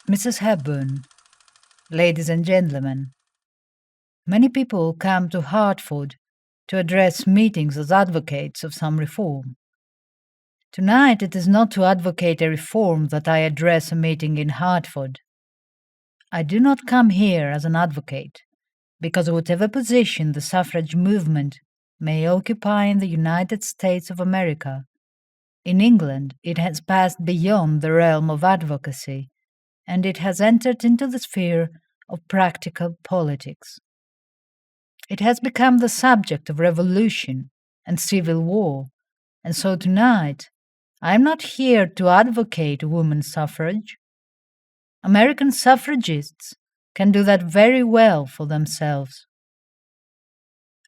Mrs. Hepburn, ladies and gentlemen, many people come to Hartford to address meetings as advocates of some reform. Tonight, it is not to advocate a reform that I address a meeting in Hartford. I do not come here as an advocate, because whatever position the suffrage movement may occupy in the United States of America, in England it has passed beyond the realm of advocacy, and it has entered into the sphere of practical politics. It has become the subject of revolution and civil war, and so tonight I am not here to advocate women's suffrage. American suffragists can do that very well for themselves.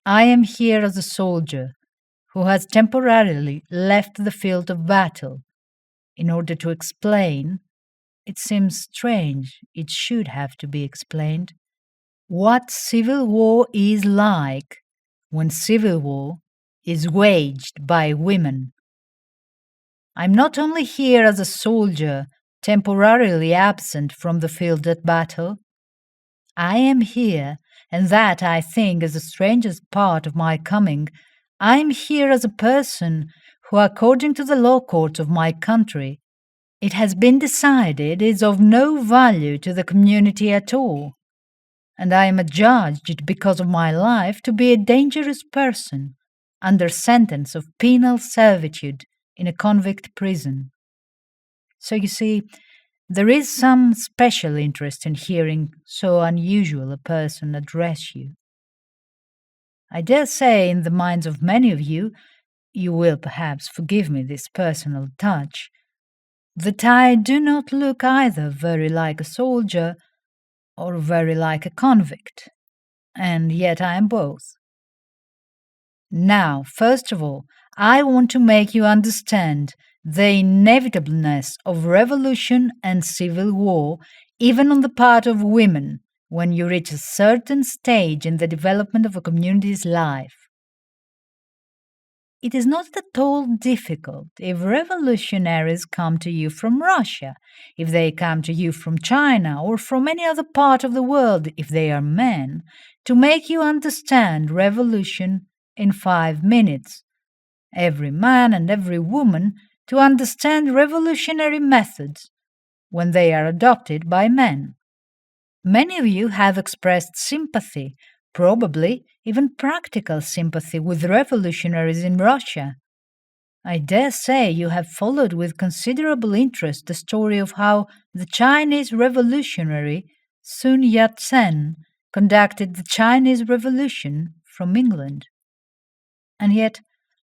I am here as a soldier who has temporarily left the field of battle in order to explain, it seems strange it should have to be explained, what civil war is like when civil war is waged by women. I'm not only here as a soldier temporarily absent from the field of battle. I am here, and that I think is the strangest part of my coming, I am here as a person who, according to the law courts of my country, it has been decided is of no value to the community at all, and I am adjudged because of my life to be a dangerous person under sentence of penal servitude in a convict prison. So you see, there is some special interest in hearing so unusual a person address you. I dare say, in the minds of many of you, you will perhaps forgive me this personal touch, that I do not look either very like a soldier or very like a convict, and yet I am both. Now, first of all, I want to make you understand the inevitableness of revolution and civil war, even on the part of women, when you reach a certain stage in the development of a community's life. It is not at all difficult if revolutionaries come to you from Russia, if they come to you from China, or from any other part of the world, if they are men, to make you understand revolution in 5 minutes. Every man and every woman to understand revolutionary methods when they are adopted by men. Many of you have expressed sympathy, probably even practical sympathy, with revolutionaries in Russia. I dare say you have followed with considerable interest the story of how the Chinese revolutionary Sun Yat-sen conducted the Chinese Revolution from England. And yet,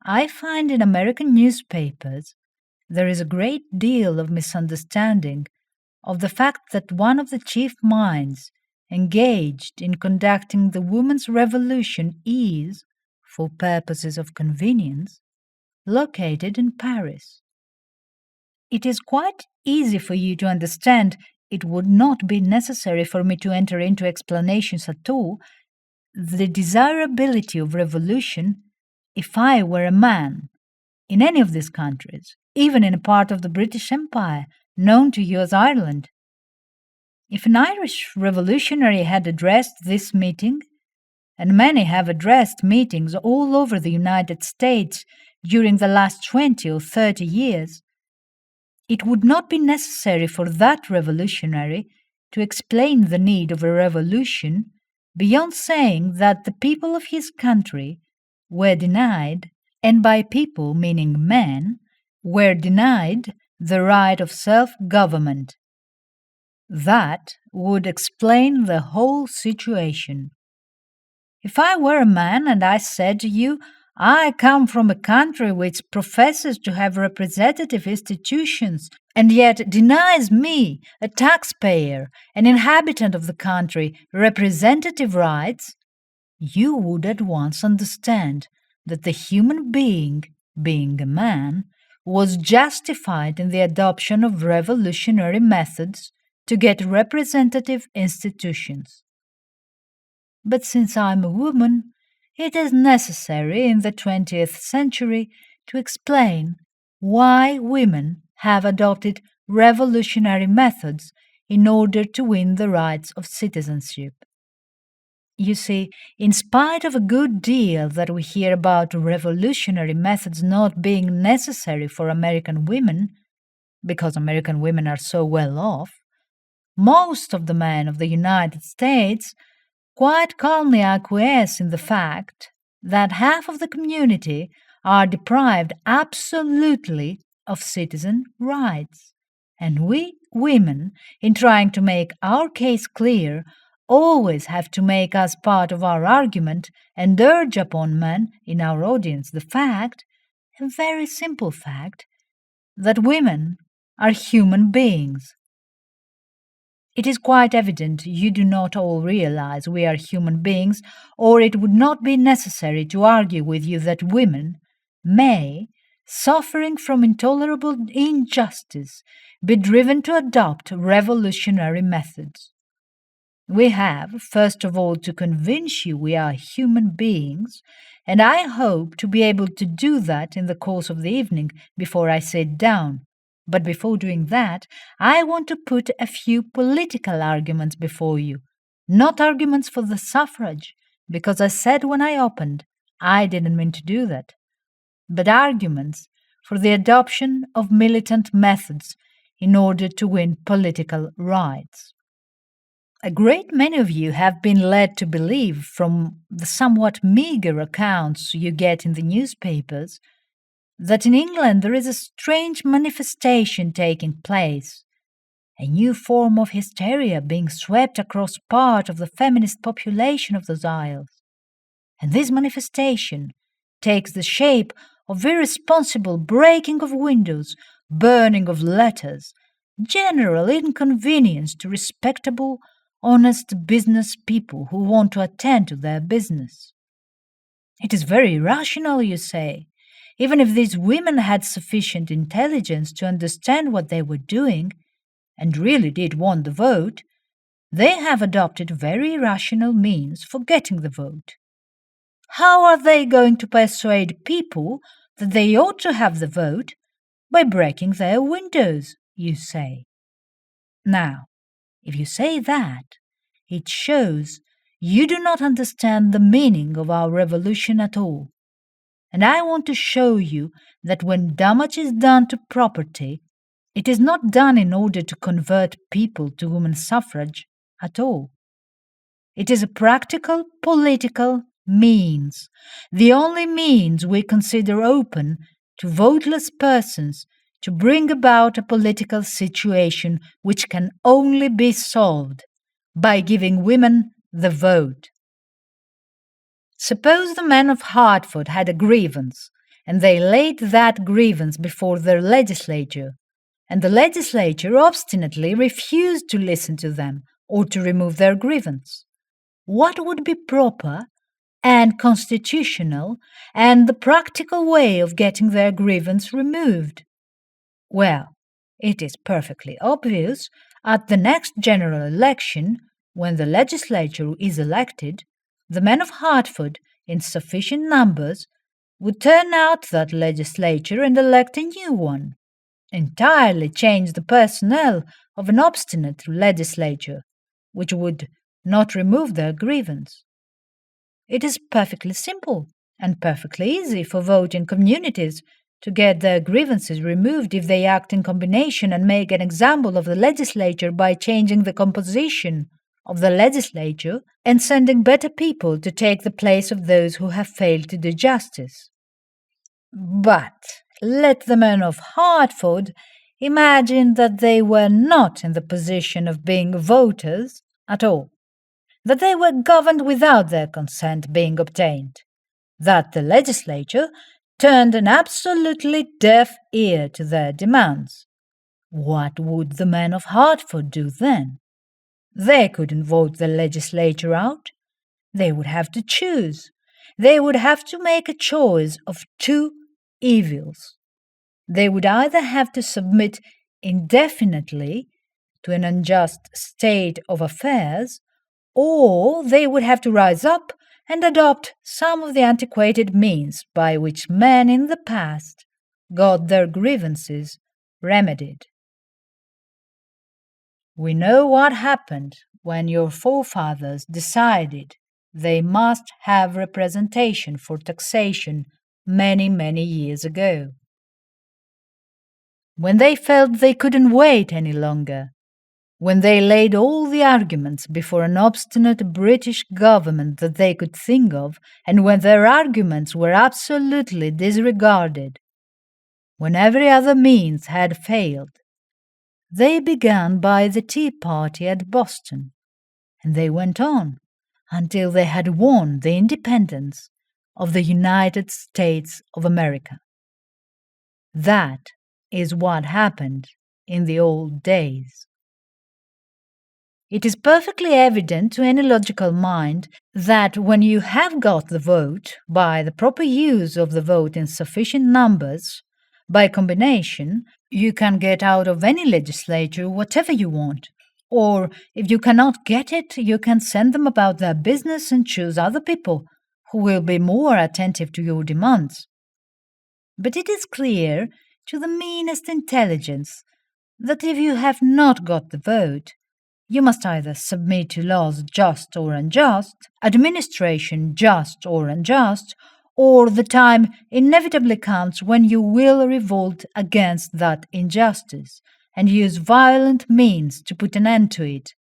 I find in American newspapers there is a great deal of misunderstanding of the fact that one of the chief minds engaged in conducting the women's revolution is, for purposes of convenience, located in Paris. It is quite easy for you to understand, it would not be necessary for me to enter into explanations at all, the desirability of revolution if I were a man in any of these countries, even in a part of the British Empire known to you as Ireland. If an Irish revolutionary had addressed this meeting, and many have addressed meetings all over the United States during the last 20 or 30 years, it would not be necessary for that revolutionary to explain the need of a revolution beyond saying that the people of his country were denied, and by people meaning men, were denied the right of self-government. That would explain the whole situation. If I were a man and I said to you, I come from a country which professes to have representative institutions and yet denies me, a taxpayer, an inhabitant of the country, representative rights, you would at once understand that the human being a man, was justified in the adoption of revolutionary methods to get representative institutions. But since I'm a woman, it is necessary in the 20th century to explain why women have adopted revolutionary methods in order to win the rights of citizenship. You see, in spite of a good deal that we hear about revolutionary methods not being necessary for American women, because American women are so well off, most of the men of the United States quite calmly acquiesce in the fact that half of the community are deprived absolutely of citizen rights. And we, women, in trying to make our case clear, always have to make as part of our argument and urge upon men in our audience the fact, a very simple fact, that women are human beings. It is quite evident you do not all realize we are human beings, or it would not be necessary to argue with you that women may, suffering from intolerable injustice, be driven to adopt revolutionary methods. We have, first of all, to convince you we are human beings, and I hope to be able to do that in the course of the evening before I sit down. But before doing that, I want to put a few political arguments before you, not arguments for the suffrage, because I said when I opened, I didn't mean to do that, but arguments for the adoption of militant methods in order to win political rights. A great many of you have been led to believe, from the somewhat meagre accounts you get in the newspapers, that in England there is a strange manifestation taking place, a new form of hysteria being swept across part of the feminist population of those isles. And this manifestation takes the shape of irresponsible breaking of windows, burning of letters, general inconvenience to respectable, honest business people who want to attend to their business. It is very rational, you say. Even if these women had sufficient intelligence to understand what they were doing, and really did want the vote, they have adopted very rational means for getting the vote. How are they going to persuade people that they ought to have the vote? By breaking their windows, you say. Now, if you say that, it shows you do not understand the meaning of our revolution at all. And I want to show you that when damage is done to property, it is not done in order to convert people to women's suffrage at all. It is a practical political means, the only means we consider open to voteless persons to bring about a political situation which can only be solved by giving women the vote. Suppose the men of Hartford had a grievance, and they laid that grievance before their legislature, and the legislature obstinately refused to listen to them or to remove their grievance. What would be proper and constitutional and the practical way of getting their grievance removed? Well, it is perfectly obvious at the next general election, when the legislature is elected, the men of Hartford, in sufficient numbers, would turn out that legislature and elect a new one, entirely change the personnel of an obstinate legislature, which would not remove their grievance. It is perfectly simple and perfectly easy for voting communities to get their grievances removed if they act in combination and make an example of the legislature by changing the composition of the legislature and sending better people to take the place of those who have failed to do justice. But let the men of Hartford imagine that they were not in the position of being voters at all, that they were governed without their consent being obtained, that the legislature turned an absolutely deaf ear to their demands. What would the men of Hartford do then? They couldn't vote the legislature out. They would have to choose. They would have to make a choice of two evils. They would either have to submit indefinitely to an unjust state of affairs, or they would have to rise up and adopt some of the antiquated means by which men in the past got their grievances remedied. We know what happened when your forefathers decided they must have representation for taxation many, many years ago. When they felt they couldn't wait any longer, when they laid all the arguments before an obstinate British government that they could think of, and when their arguments were absolutely disregarded, when every other means had failed, they began by the Tea Party at Boston, and they went on until they had won the independence of the United States of America. That is what happened in the old days. It is perfectly evident to any logical mind that when you have got the vote, by the proper use of the vote in sufficient numbers, by combination, you can get out of any legislature whatever you want. Or, if you cannot get it, you can send them about their business and choose other people who will be more attentive to your demands. But it is clear to the meanest intelligence that if you have not got the vote, you must either submit to laws just or unjust, administration just or unjust, or the time inevitably comes when you will revolt against that injustice and use violent means to put an end to it.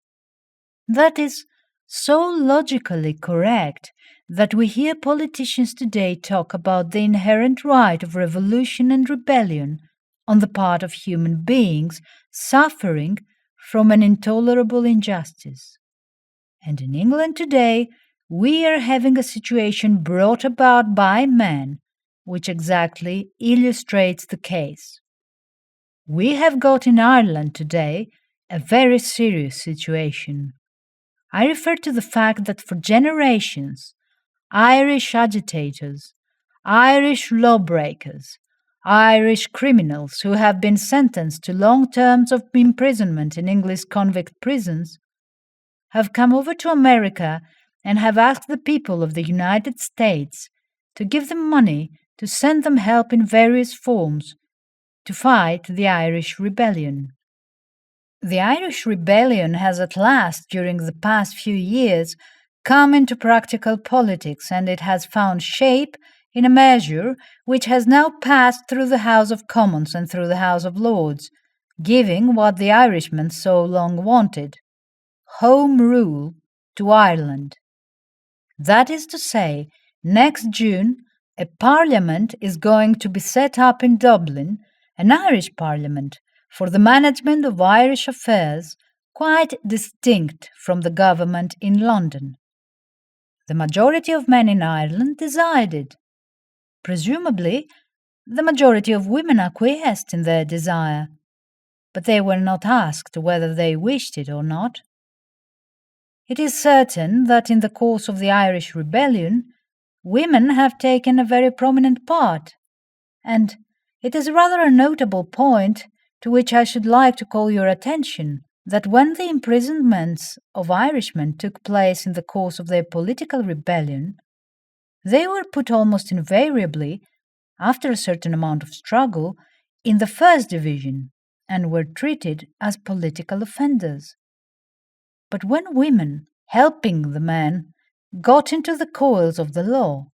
That is so logically correct that we hear politicians today talk about the inherent right of revolution and rebellion on the part of human beings suffering from an intolerable injustice. And in England today, we are having a situation brought about by men which exactly illustrates the case. We have got in Ireland today a very serious situation. I refer to the fact that for generations, Irish agitators, Irish lawbreakers, Irish criminals who have been sentenced to long terms of imprisonment in English convict prisons have come over to America and have asked the people of the United States to give them money to send them help in various forms to fight the Irish Rebellion. The Irish Rebellion has at last, during the past few years, come into practical politics, and it has found shape in a measure which has now passed through the House of Commons and through the House of Lords, giving what the Irishmen so long wanted: Home Rule to Ireland. That is to say, next June, a parliament is going to be set up in Dublin, an Irish parliament, for the management of Irish affairs, quite distinct from the government in London. The majority of men in Ireland decided. Presumably, the majority of women acquiesced in their desire, but they were not asked whether they wished it or not. It is certain that in the course of the Irish Rebellion, women have taken a very prominent part, and it is rather a notable point to which I should like to call your attention, that when the imprisonments of Irishmen took place in the course of their political rebellion, they were put almost invariably, after a certain amount of struggle, in the first division and were treated as political offenders. But when women, helping the men, got into the coils of the law,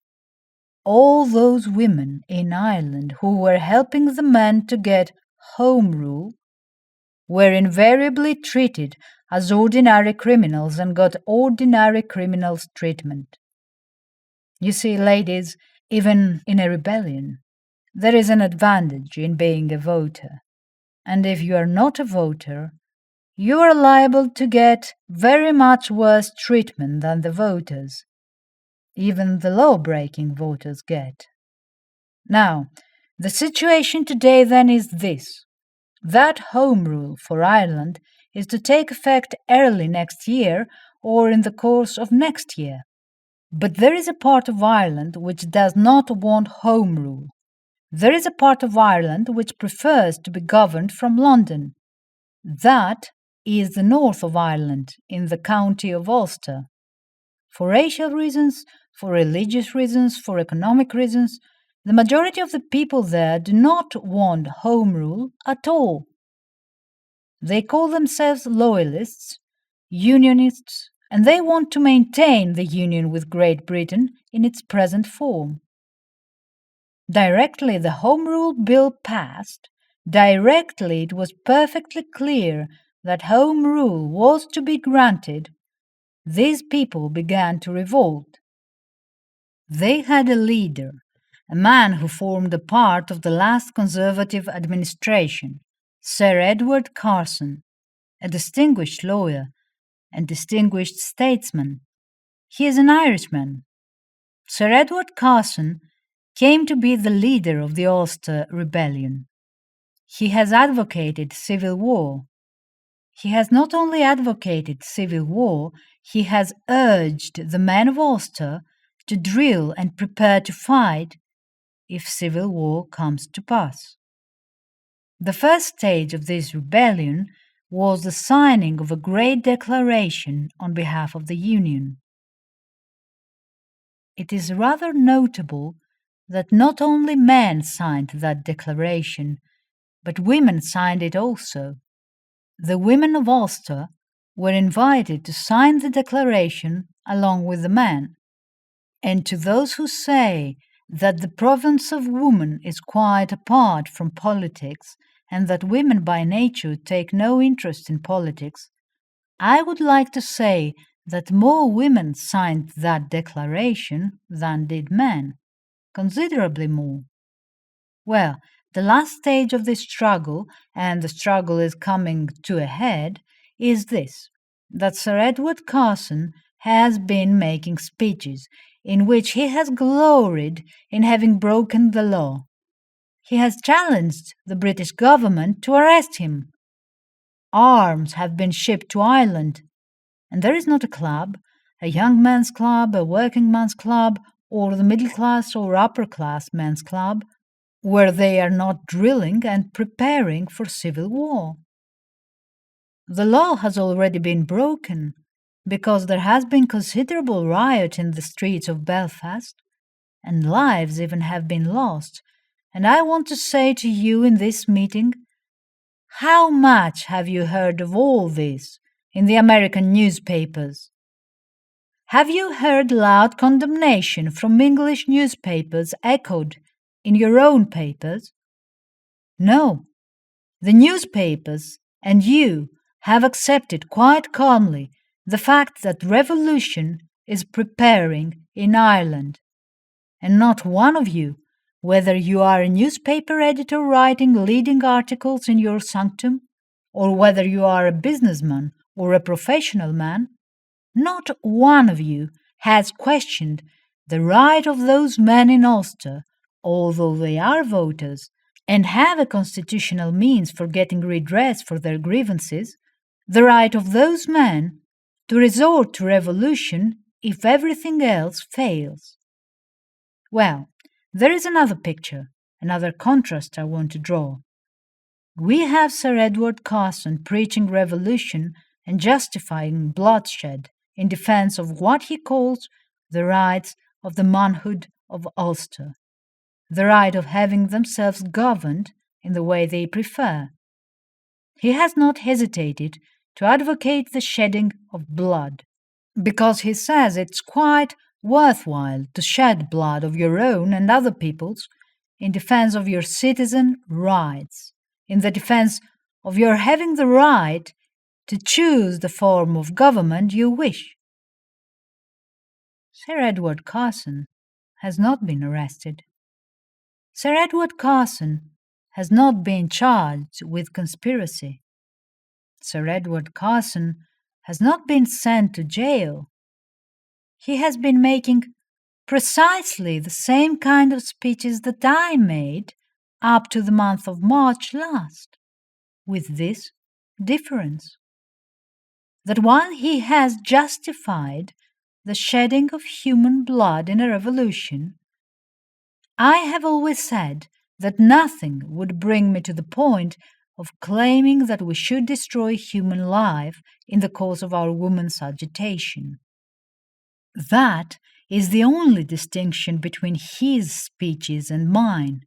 all those women in Ireland who were helping the men to get Home Rule were invariably treated as ordinary criminals and got ordinary criminals' treatment. You see, ladies, even in a rebellion, there is an advantage in being a voter, and if you are not a voter, you are liable to get very much worse treatment than the voters, even the law-breaking voters get. Now, the situation today then is this: that Home Rule for Ireland is to take effect early next year or in the course of next year. But there is a part of Ireland which does not want Home Rule. There is a part of Ireland which prefers to be governed from London. That is the north of Ireland, in the county of Ulster. For racial reasons, for religious reasons, for economic reasons, the majority of the people there do not want Home Rule at all. They call themselves loyalists, unionists, and they want to maintain the union with Great Britain in its present form. Directly the Home Rule Bill passed, directly it was perfectly clear that Home Rule was to be granted, these people began to revolt. They had a leader, a man who formed a part of the last Conservative administration, Sir Edward Carson, a distinguished lawyer and distinguished statesman. He is an Irishman. Sir Edward Carson came to be the leader of the Ulster Rebellion. He has advocated civil war. He has not only advocated civil war, he has urged the men of Ulster to drill and prepare to fight if civil war comes to pass. The first stage of this rebellion was the signing of a great declaration on behalf of the Union. It is rather notable that not only men signed that declaration, but women signed it also. The women of Ulster were invited to sign the declaration along with the men. And to those who say that the province of woman is quite apart from politics and that women by nature take no interest in politics, I would like to say that more women signed that declaration than did men, considerably more. Well, the last stage of this struggle, and the struggle is coming to a head, is this, that Sir Edward Carson has been making speeches in which he has gloried in having broken the law. He has challenged the British government to arrest him. Arms have been shipped to Ireland, and there is not a club, a young man's club, a working man's club, or the middle class or upper class men's club, where they are not drilling and preparing for civil war. The law has already been broken because there has been considerable riot in the streets of Belfast, and lives even have been lost. And I want to say to you in this meeting, how much have you heard of all this in the American newspapers? Have you heard loud condemnation from English newspapers echoed in your own papers? No. The newspapers and you have accepted quite calmly the fact that revolution is preparing in Ireland. And not one of you, whether you are a newspaper editor writing leading articles in your sanctum, or whether you are a businessman or a professional man, not one of you has questioned the right of those men in Ulster, although they are voters and have a constitutional means for getting redress for their grievances, the right of those men to resort to revolution if everything else fails. Well, there is another picture, another contrast I want to draw. We have Sir Edward Carson preaching revolution and justifying bloodshed in defense of what he calls the rights of the manhood of Ulster, the right of having themselves governed in the way they prefer. He has not hesitated to advocate the shedding of blood, because he says it's quite worthwhile to shed blood of your own and other people's in defense of your citizen rights, in the defense of your having the right to choose the form of government you wish. Sir Edward Carson has not been arrested. Sir Edward Carson has not been charged with conspiracy. Sir Edward Carson has not been sent to jail. He has been making precisely the same kind of speeches that I made up to the month of March last, with this difference, that while he has justified the shedding of human blood in a revolution, I have always said that nothing would bring me to the point of claiming that we should destroy human life in the course of our women's agitation. That is the only distinction between his speeches and mine,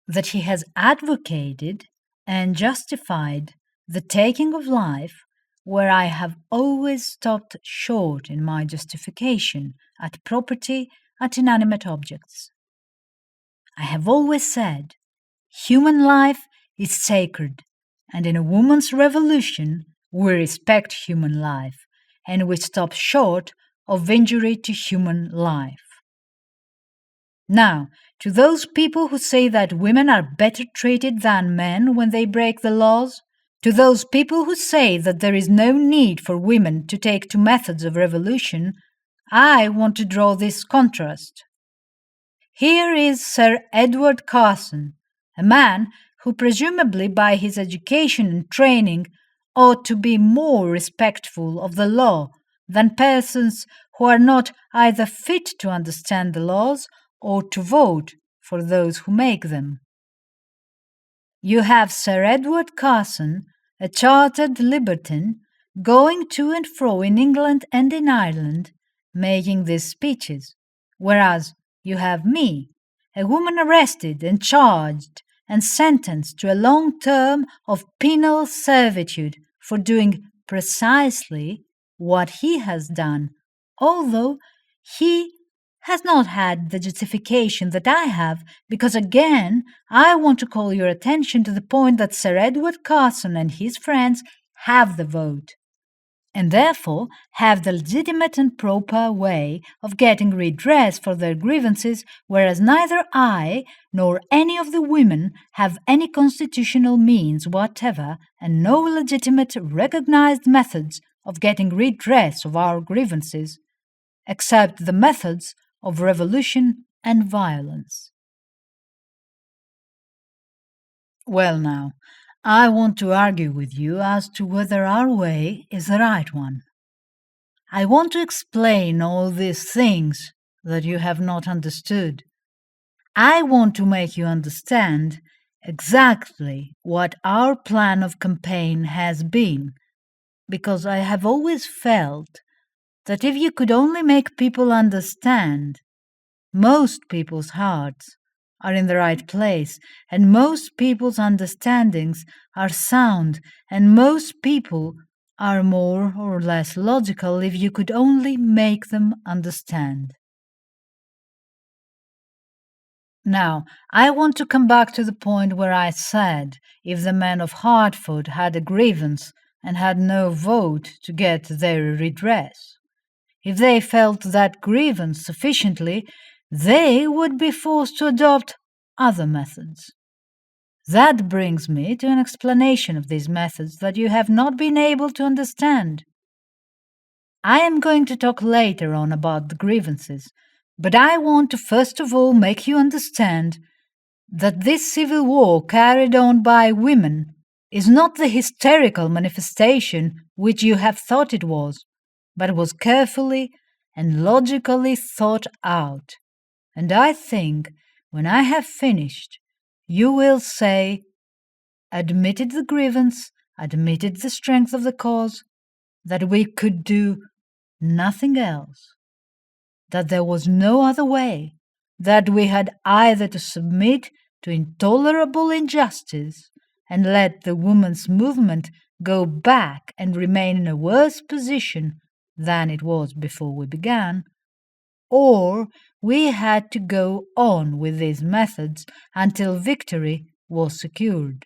that he has advocated and justified the taking of life, where I have always stopped short in my justification at property, at inanimate objects. I have always said, human life is sacred, and in a woman's revolution, we respect human life, and we stop short of injury to human life. Now, to those people who say that women are better treated than men when they break the laws, to those people who say that there is no need for women to take to methods of revolution, I want to draw this contrast. Here is Sir Edward Carson, a man who presumably by his education and training ought to be more respectful of the law than persons who are not either fit to understand the laws or to vote for those who make them. You have Sir Edward Carson, a chartered libertine, going to and fro in England and in Ireland, making these speeches, whereas you have me, a woman arrested and charged and sentenced to a long term of penal servitude for doing precisely what he has done, although he has not had the justification that I have, because again, I want to call your attention to the point that Sir Edward Carson and his friends have the vote, and therefore have the legitimate and proper way of getting redress for their grievances, whereas neither I nor any of the women have any constitutional means whatever and no legitimate recognized methods of getting redress of our grievances, except the methods of revolution and violence. Well now, I want to argue with you as to whether our way is the right one. I want to explain all these things that you have not understood. I want to make you understand exactly what our plan of campaign has been, because I have always felt that if you could only make people understand, most people's hearts are in the right place, and most people's understandings are sound, and most people are more or less logical if you could only make them understand. Now, I want to come back to the point where I said if the men of Hertford had a grievance and had no vote to get their redress, if they felt that grievance sufficiently, they would be forced to adopt other methods. That brings me to an explanation of these methods that you have not been able to understand. I am going to talk later on about the grievances, but I want to first of all make you understand that this civil war carried on by women is not the hysterical manifestation which you have thought it was, but was carefully and logically thought out. And I think, when I have finished, you will say, admitted the grievance, admitted the strength of the cause, that we could do nothing else, that there was no other way, that we had either to submit to intolerable injustice and let the women's movement go back and remain in a worse position than it was before we began, or we had to go on with these methods until victory was secured.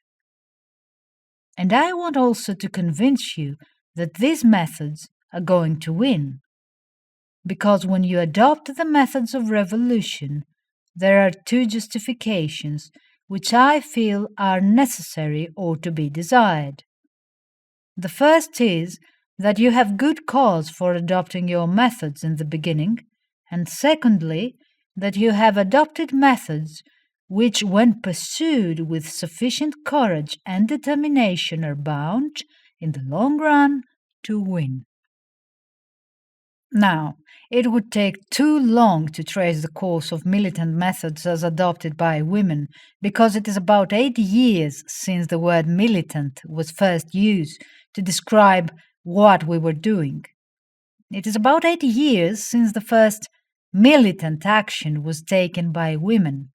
And I want also to convince you that these methods are going to win, because when you adopt the methods of revolution, there are two justifications which I feel are necessary or to be desired. The first is that you have good cause for adopting your methods in the beginning, and secondly, that you have adopted methods which, when pursued with sufficient courage and determination, are bound, in the long run, to win. Now, it would take too long to trace the course of militant methods as adopted by women, because it is about 80 years since the word militant was first used to describe what we were doing. It is about 80 years since the first militant action was taken by women.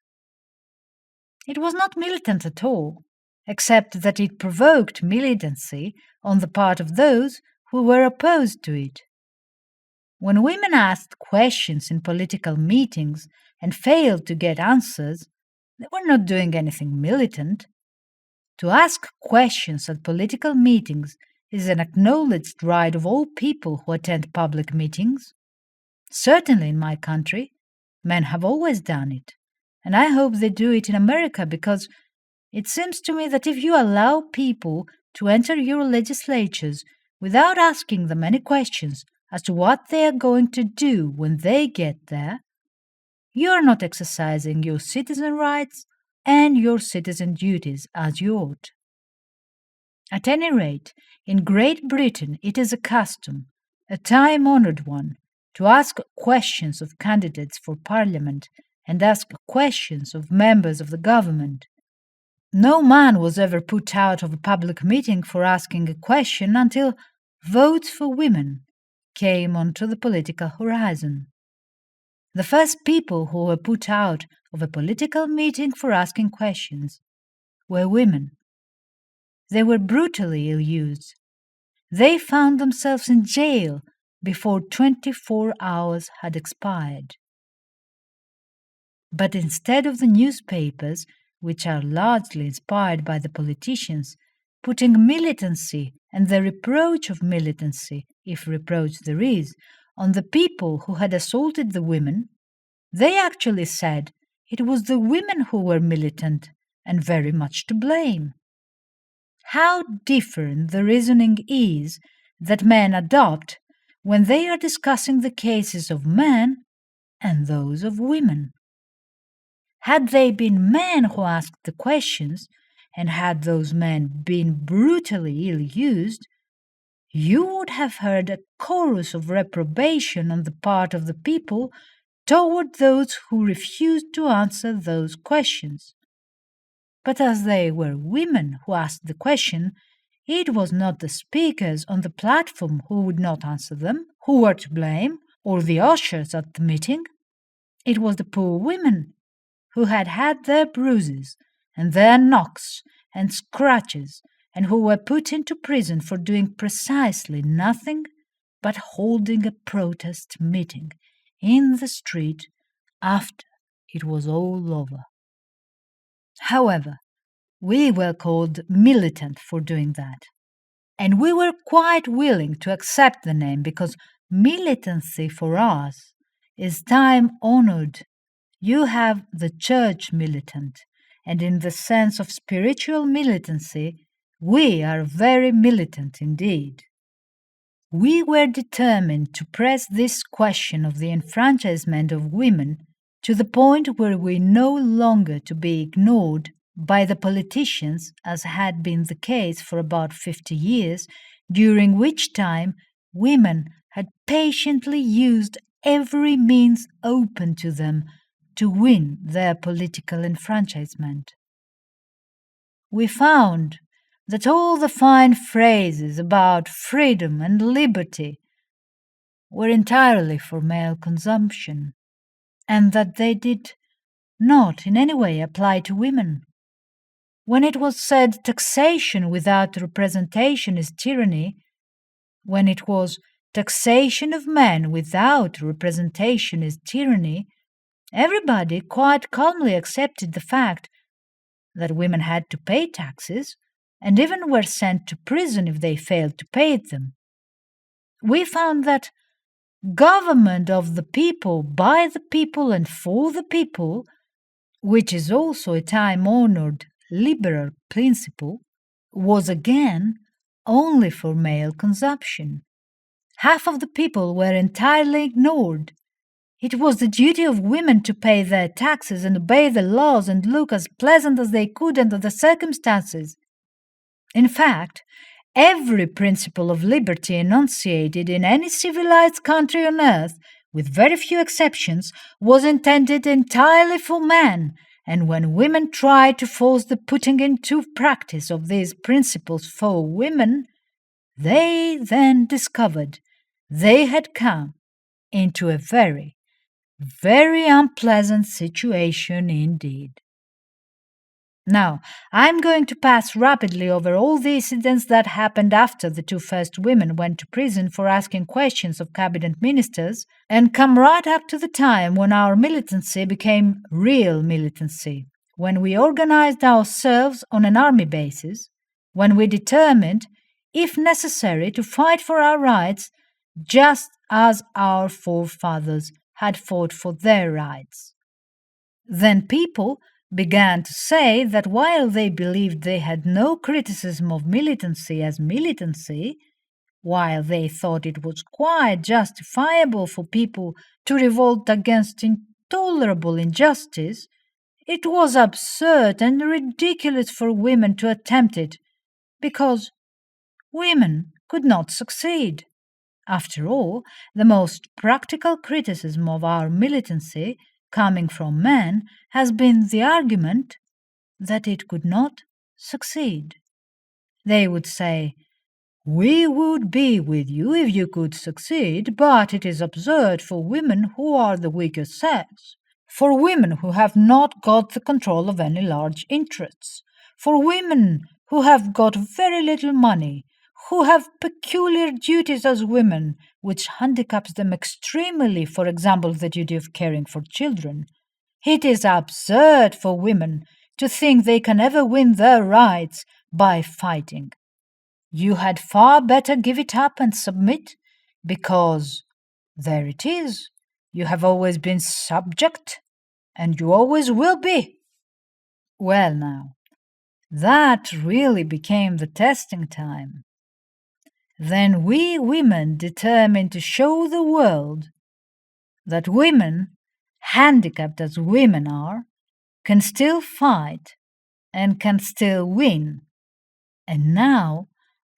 It was not militant at all. except that it provoked militancy on the part of those who were opposed to it. When women asked questions in political meetings and failed to get answers, they were not doing anything militant. To ask questions at political meetings is an acknowledged right of all people who attend public meetings. Certainly in my country, men have always done it, and I hope they do it in America because it seems to me that if you allow people to enter your legislatures without asking them any questions as to what they are going to do when they get there, you are not exercising your citizen rights and your citizen duties as you ought. At any rate, in Great Britain it is a custom, a time-honoured one, to ask questions of candidates for Parliament and ask questions of members of the government. No man was ever put out of a public meeting for asking a question until votes for women came onto the political horizon. The first people who were put out of a political meeting for asking questions were women. They were brutally ill-used. They found themselves in jail before 24 hours had expired. But instead of the newspapers, which are largely inspired by the politicians, putting militancy and the reproach of militancy, if reproach there is, on the people who had assaulted the women, they actually said it was the women who were militant and very much to blame. How different the reasoning is that men adopt when they are discussing the cases of men and those of women. Had they been men who asked the questions, and had those men been brutally ill-used, you would have heard a chorus of reprobation on the part of the people toward those who refused to answer those questions. But as they were women who asked the question, it was not the speakers on the platform who would not answer them, who were to blame, or the ushers at the meeting. It was the poor women who had had their bruises and their knocks and scratches, and who were put into prison for doing precisely nothing but holding a protest meeting in the street after it was all over. However, we were called militant for doing that, and we were quite willing to accept the name because militancy for us is time-honored. You have the church militant, and in the sense of spiritual militancy, we are very militant indeed. We were determined to press this question of the enfranchisement of women to the point where we no longer to be ignored by the politicians, as had been the case for about 50 years, during which time women had patiently used every means open to them to win their political enfranchisement. We found that all the fine phrases about freedom and liberty were entirely for male consumption, and that they did not in any way apply to women. When it was said taxation without representation is tyranny, when it was taxation of men without representation is tyranny, everybody quite calmly accepted the fact that women had to pay taxes and even were sent to prison if they failed to pay them. We found that government of the people, by the people and for the people, which is also a time-honored liberal principle, was again only for male consumption. Half of the people were entirely ignored. It was the duty of women to pay their taxes and obey the laws and look as pleasant as they could under the circumstances. In fact, every principle of liberty enunciated in any civilized country on earth, with very few exceptions, was intended entirely for men, and when women tried to force the putting into practice of these principles for women, they then discovered they had come into a very, very unpleasant situation indeed. Now, I'm going to pass rapidly over all the incidents that happened after the two first women went to prison for asking questions of cabinet ministers, and come right up to the time when our militancy became real militancy, when we organized ourselves on an army basis, when we determined, if necessary, to fight for our rights just as our forefathers had fought for their rights. Then people began to say that while they believed they had no criticism of militancy as militancy, while they thought it was quite justifiable for people to revolt against intolerable injustice, it was absurd and ridiculous for women to attempt it, because women could not succeed. After all, the most practical criticism of our militancy, coming from men, has been the argument that it could not succeed. They would say, "We would be with you if you could succeed, but it is absurd for women who are the weaker sex, for women who have not got the control of any large interests, for women who have got very little money, who have peculiar duties as women, which handicaps them extremely, for example, the duty of caring for children. It is absurd for women to think they can ever win their rights by fighting. You had far better give it up and submit, because there it is. You have always been subject, and you always will be." Well, now, that really became the testing time. Then we women determined to show the world that women, handicapped as women are, can still fight and can still win. And now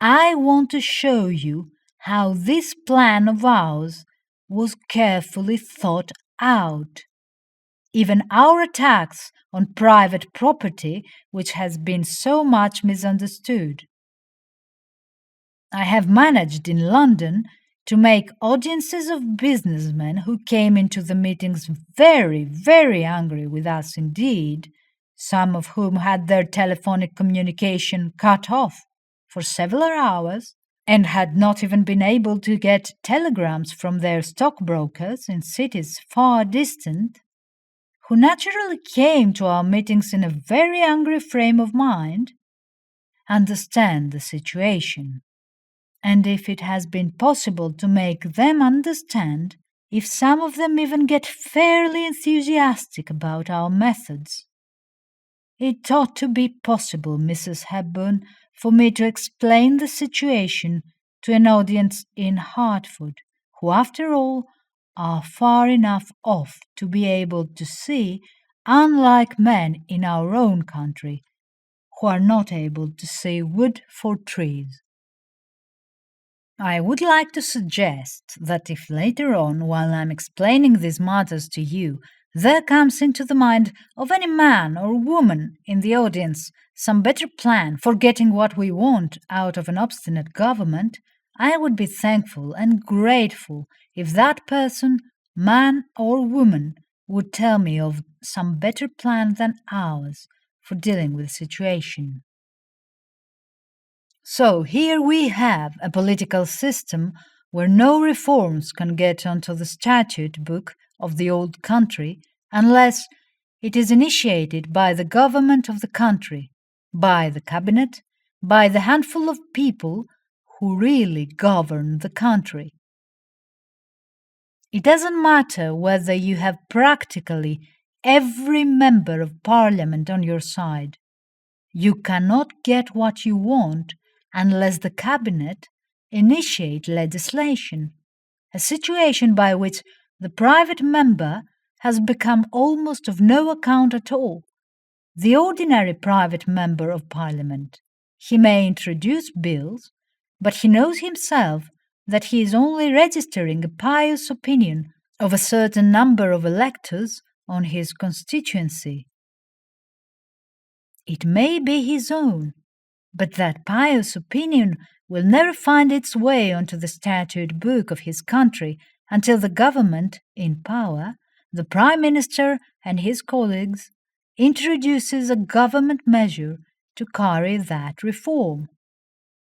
I want to show you how this plan of ours was carefully thought out. Even our attacks on private property, which has been so much misunderstood. I have managed in London to make audiences of businessmen who came into the meetings very, very angry with us indeed, some of whom had their telephonic communication cut off for several hours and had not even been able to get telegrams from their stockbrokers in cities far distant, who naturally came to our meetings in a very angry frame of mind, understand the situation. And if it has been possible to make them understand, if some of them even get fairly enthusiastic about our methods, it ought to be possible, Mrs. Hepburn, for me to explain the situation to an audience in Hartford, who, after all, are far enough off to be able to see, unlike men in our own country, who are not able to see wood for trees. I would like to suggest that if later on, while I'm explaining these matters to you, there comes into the mind of any man or woman in the audience some better plan for getting what we want out of an obstinate government, I would be thankful and grateful if that person, man or woman, would tell me of some better plan than ours for dealing with the situation. So here we have a political system where no reforms can get onto the statute book of the old country unless it is initiated by the government of the country, by the cabinet, by the handful of people who really govern the country. It doesn't matter whether you have practically every member of parliament on your side. You cannot get what you want unless the cabinet initiate legislation, a situation by which the private member has become almost of no account at all. The ordinary private member of parliament, he may introduce bills, but he knows himself that he is only registering a pious opinion of a certain number of electors on his constituency. It may be his own, but that pious opinion will never find its way onto the statute book of his country until the government in power, the Prime Minister and his colleagues, introduces a government measure to carry that reform.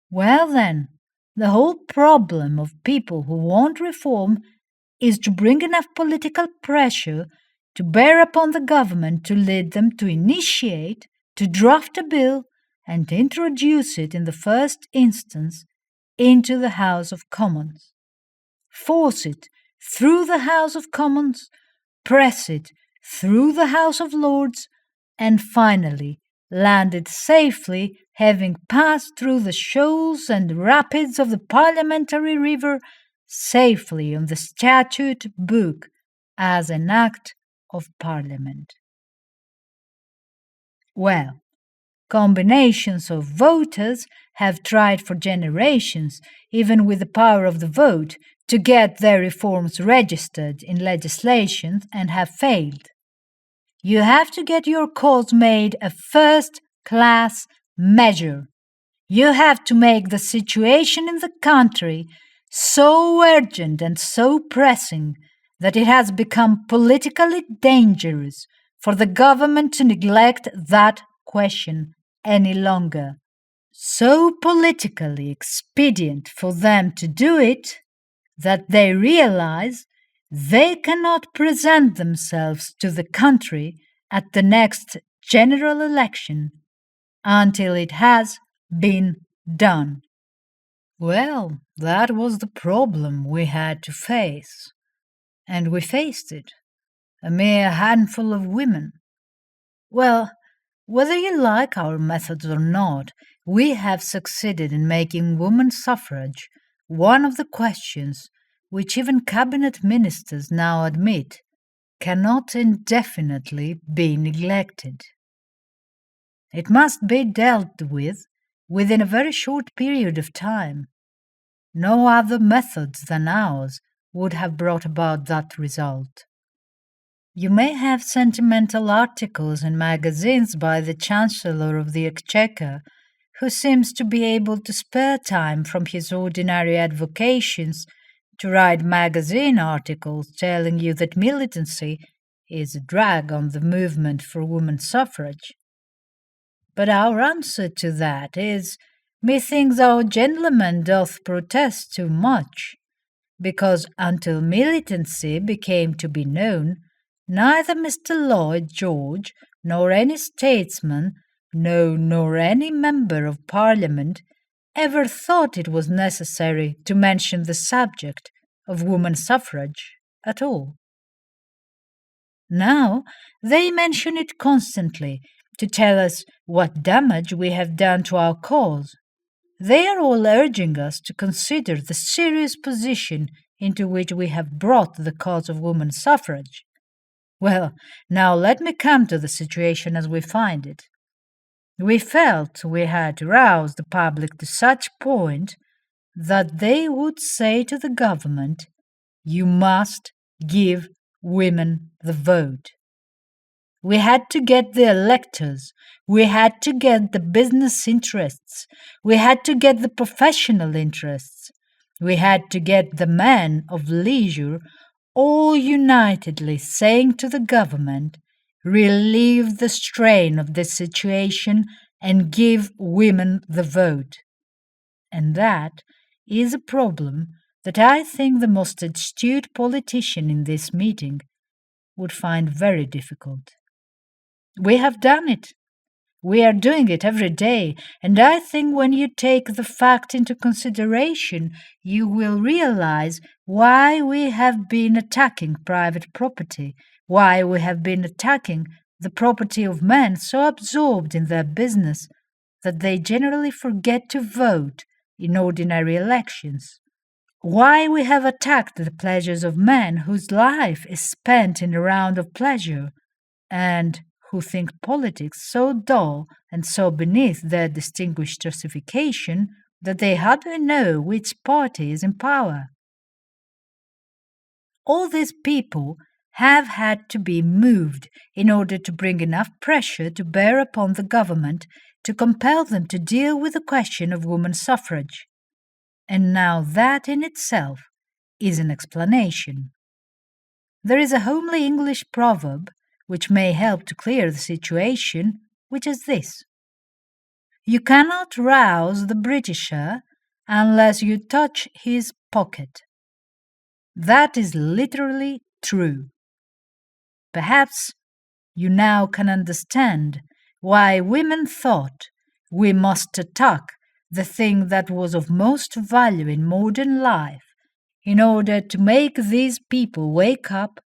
Well, then, the whole problem of people who want reform is to bring enough political pressure to bear upon the government to lead them to initiate, to draft a bill, and to introduce it in the first instance into the House of Commons. Force it through the House of Commons, press it through the House of Lords, and finally land it safely, having passed through the shoals and rapids of the parliamentary river, safely on the statute book as an act of Parliament. Well, combinations of voters have tried for generations, even with the power of the vote, to get their reforms registered in legislation and have failed. You have to get your cause made a first-class measure. You have to make the situation in the country so urgent and so pressing that it has become politically dangerous for the government to neglect that question any longer. So politically expedient for them to do it that they realize they cannot present themselves to the country at the next general election until it has been done. Well, that was the problem we had to face. And we faced it. A mere handful of women. Well, whether you like our methods or not, we have succeeded in making women's suffrage one of the questions which even cabinet ministers now admit cannot indefinitely be neglected. It must be dealt with within a very short period of time. No other methods than ours would have brought about that result. You may have sentimental articles in magazines by the Chancellor of the Exchequer, who seems to be able to spare time from his ordinary avocations to write magazine articles telling you that militancy is a drag on the movement for women's suffrage. But our answer to that is, methinks our gentleman doth protest too much, because until militancy became to be known, neither Mr. Lloyd George, nor any statesman, no, nor any member of Parliament, ever thought it was necessary to mention the subject of women's suffrage at all. Now they mention it constantly to tell us what damage we have done to our cause. They are all urging us to consider the serious position into which we have brought the cause of women's suffrage. Well, now let me come to the situation as we find it. We felt we had to rouse the public to such point that they would say to the government, "You must give women the vote." We had to get the electors, we had to get the business interests, we had to get the professional interests, we had to get the men of leisure all unitedly saying to the government, "Relieve the strain of this situation and give women the vote." And that is a problem that I think the most astute politician in this meeting would find very difficult. We have done it. We are doing it every day, and I think when you take the fact into consideration, you will realize why we have been attacking private property, why we have been attacking the property of men so absorbed in their business that they generally forget to vote in ordinary elections, why we have attacked the pleasures of men whose life is spent in a round of pleasure, and who think politics so dull and so beneath their distinguished justification that they hardly know which party is in power. All these people have had to be moved in order to bring enough pressure to bear upon the government to compel them to deal with the question of women's suffrage. And now that in itself is an explanation. There is a homely English proverb which may help to clear the situation, which is this. You cannot rouse the Britisher unless you touch his pocket. That is literally true. Perhaps you now can understand why women thought we must attack the thing that was of most value in modern life in order to make these people wake up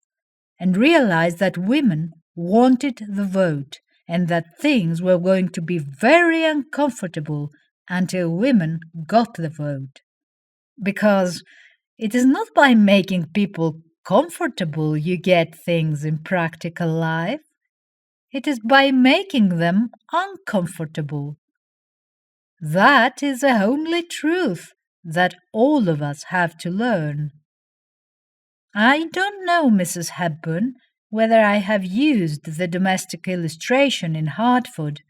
and realize that women wanted the vote and that things were going to be very uncomfortable until women got the vote. Because it is not by making people comfortable you get things in practical life. It is by making them uncomfortable. That is the only truth that all of us have to learn. I don't know, Mrs. Hepburn, whether I have used the domestic illustration in Hartford,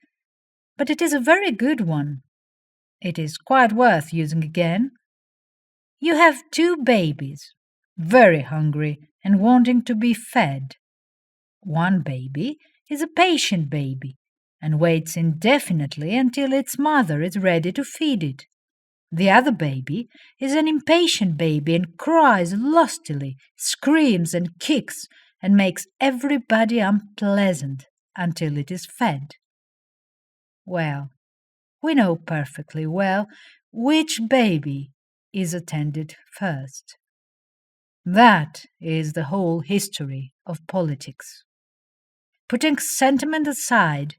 but it is a very good one. It is quite worth using again. You have two babies, very hungry and wanting to be fed. One baby is a patient baby and waits indefinitely until its mother is ready to feed it. The other baby is an impatient baby and cries lustily, screams and kicks, and makes everybody unpleasant until it is fed. Well, we know perfectly well which baby is attended first. That is the whole history of politics. Putting sentiment aside,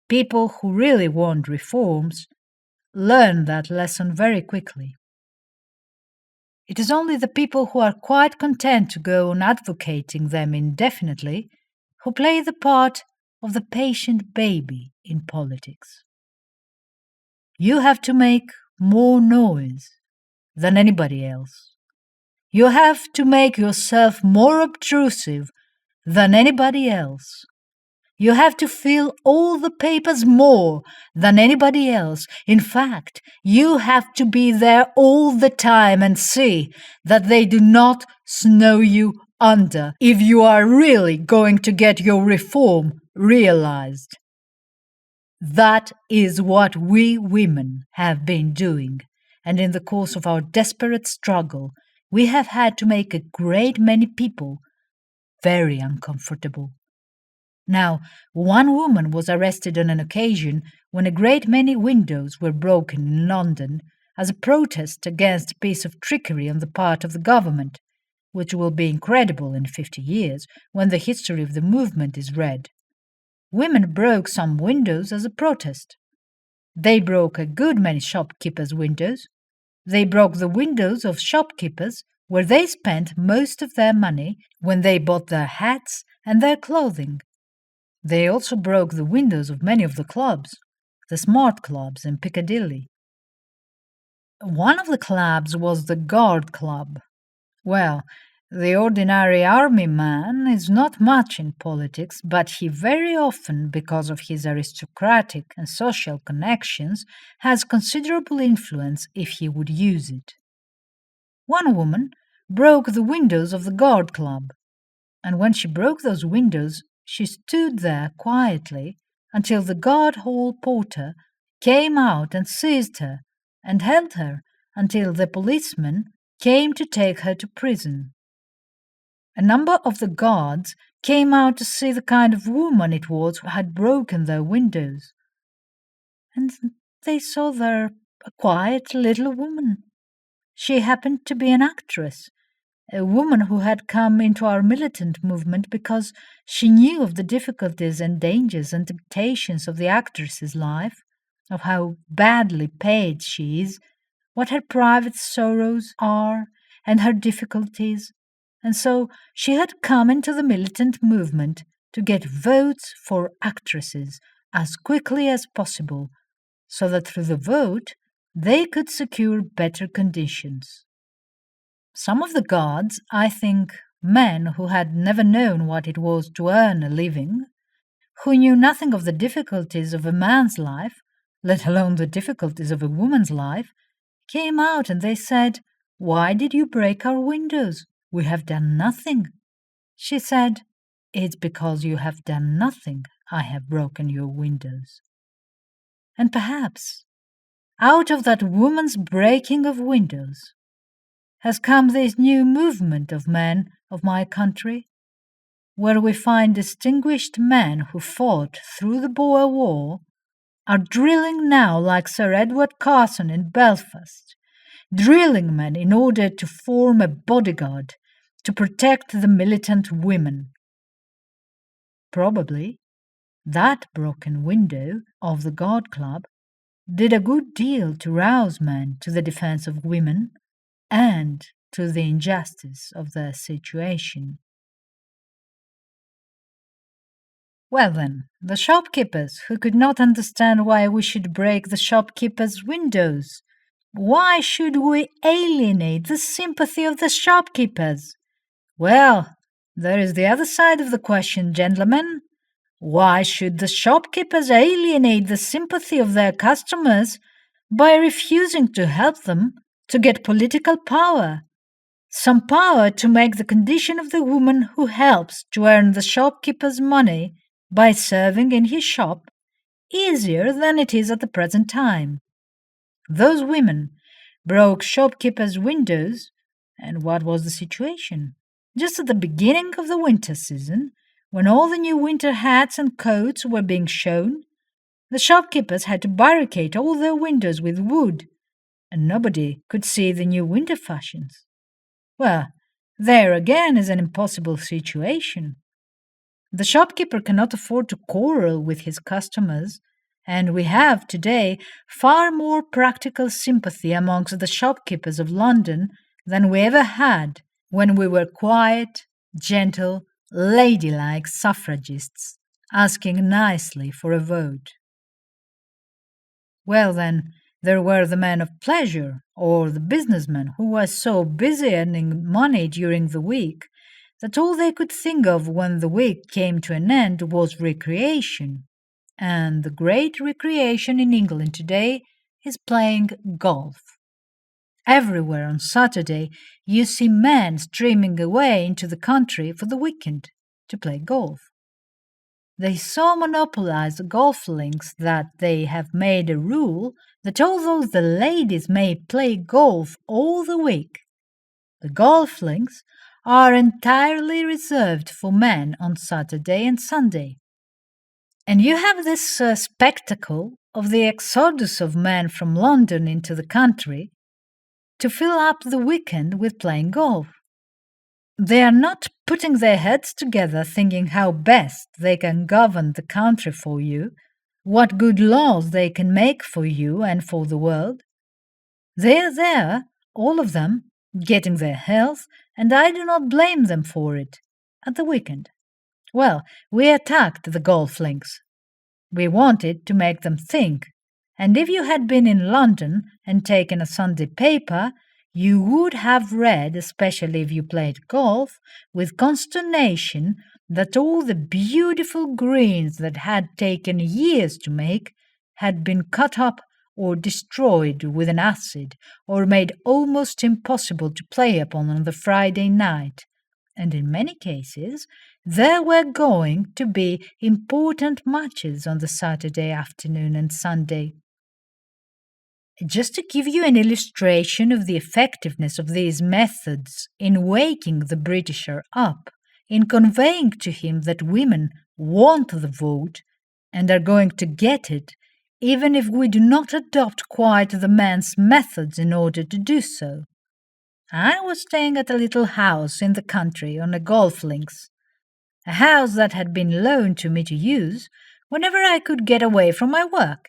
people who really want reforms learn that lesson very quickly. It is only the people who are quite content to go on advocating them indefinitely who play the part of the patient baby in politics. You have to make more noise than anybody else. You have to make yourself more obtrusive than anybody else. You have to fill all the papers more than anybody else. In fact, you have to be there all the time and see that they do not snow you under if you are really going to get your reform realized. That is what we women have been doing, and in the course of our desperate struggle, we have had to make a great many people very uncomfortable. Now, one woman was arrested on an occasion when a great many windows were broken in London as a protest against a piece of trickery on the part of the government, which will be incredible in 50 years when the history of the movement is read. Women broke some windows as a protest. They broke a good many shopkeepers' windows. They broke the windows of shopkeepers where they spent most of their money when they bought their hats and their clothing. They also broke the windows of many of the clubs, the smart clubs in Piccadilly. One of the clubs was the Guard Club. Well, the ordinary army man is not much in politics, but he very often, because of his aristocratic and social connections, has considerable influence if he would use it. One woman broke the windows of the Guard Club, and when she broke those windows, she stood there quietly until the guard hall porter came out and seized her and held her until the policeman came to take her to prison. A number of the guards came out to see the kind of woman it was who had broken their windows, and they saw there a quiet little woman. She happened to be an actress, a woman who had come into our militant movement because she knew of the difficulties and dangers and temptations of the actress's life, of how badly paid she is, what her private sorrows are, and her difficulties, and so she had come into the militant movement to get votes for actresses as quickly as possible, so that through the vote they could secure better conditions. Some of the guards, I think, men who had never known what it was to earn a living, who knew nothing of the difficulties of a man's life, let alone the difficulties of a woman's life, came out and they said, "Why did you break our windows? We have done nothing." She said, It's because you have done nothing I have broken your windows. And perhaps out of that woman's breaking of windows has come this new movement of men of my country, where we find distinguished men who fought through the Boer War are drilling now like Sir Edward Carson in Belfast, drilling men in order to form a bodyguard to protect the militant women. Probably that broken window of the God Club did a good deal to rouse men to the defense of women and to the injustice of their situation. Well then, the shopkeepers who could not understand why we should break the shopkeepers' windows. Why should we alienate the sympathy of the shopkeepers? Well, there is the other side of the question, gentlemen. Why should the shopkeepers alienate the sympathy of their customers by refusing to help them to get political power? Some power to make the condition of the woman who helps to earn the shopkeeper's money by serving in his shop easier than it is at the present time. Those women broke shopkeepers' windows, and what was the situation? Just at the beginning of the winter season, when all the new winter hats and coats were being shown, the shopkeepers had to barricade all their windows with wood, and nobody could see the new winter fashions. Well, there again is an impossible situation. The shopkeeper cannot afford to quarrel with his customers, and we have today far more practical sympathy amongst the shopkeepers of London than we ever had when we were quiet, gentle, ladylike suffragists, asking nicely for a vote. Well then, there were the men of pleasure, or the businessmen who were so busy earning money during the week that all they could think of when the week came to an end was recreation. And the great recreation in England today is playing golf. Everywhere on Saturday you see men streaming away into the country for the weekend to play golf. They so monopolize the golf links that they have made a rule that although the ladies may play golf all the week, the golf links are entirely reserved for men on Saturday and Sunday. And you have this spectacle of the exodus of men from London into the country to fill up the weekend with playing golf. They are not putting their heads together thinking how best they can govern the country for you, what good laws they can make for you and for the world. They are there, all of them, getting their health, and I do not blame them for it, at the weekend. Well, we attacked the golf links. We wanted to make them think, and if you had been in London and taken a Sunday paper, you would have read, especially if you played golf, with consternation that all the beautiful greens that had taken years to make had been cut up or destroyed with an acid or made almost impossible to play upon on the Friday night. And in many cases, there were going to be important matches on the Saturday afternoon and Sunday. Just to give you an illustration of the effectiveness of these methods in waking the Britisher up, in conveying to him that women want the vote and are going to get it, even if we do not adopt quite the man's methods in order to do so. I was staying at a little house in the country on a golf links, a house that had been loaned to me to use whenever I could get away from my work.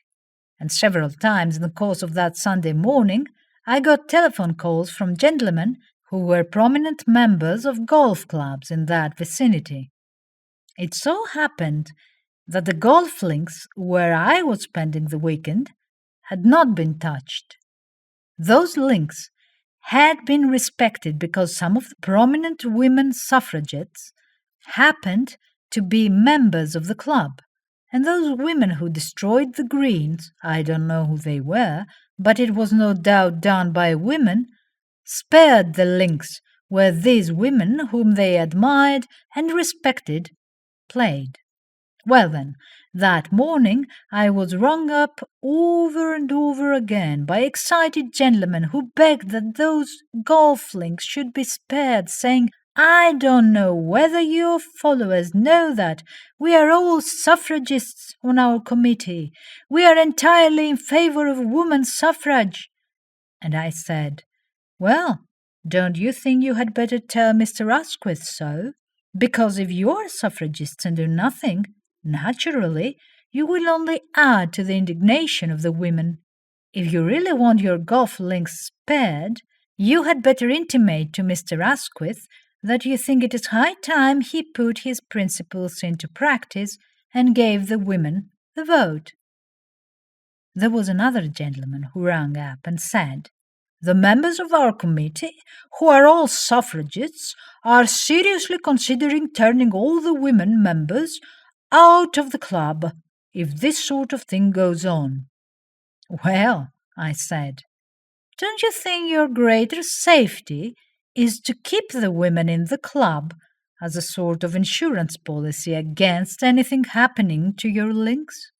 And several times in the course of that Sunday morning I got telephone calls from gentlemen who were prominent members of golf clubs in that vicinity. It so happened that the golf links where I was spending the weekend had not been touched. Those links had been respected because some of the prominent women suffragettes happened to be members of the club. And those women who destroyed the greens, I don't know who they were, but it was no doubt done by women, spared the links where these women whom they admired and respected played. Well then, that morning I was rung up over and over again by excited gentlemen who begged that those golf links should be spared, saying, "I don't know whether your followers know that we are all suffragists on our committee. We are entirely in favor of women's suffrage." And I said, "Well, don't you think you had better tell Mr. Asquith so? Because if you are suffragists and do nothing, naturally, you will only add to the indignation of the women. If you really want your golf links spared, you had better intimate to Mr. Asquith that you think it is high time he put his principles into practice and gave the women the vote." There was another gentleman who rang up and said, "The members of our committee, who are all suffragists, are seriously considering turning all the women members out of the club if this sort of thing goes on." "Well," I said, "don't you think your greater safety is to keep the women in the club as a sort of insurance policy against anything happening to your links?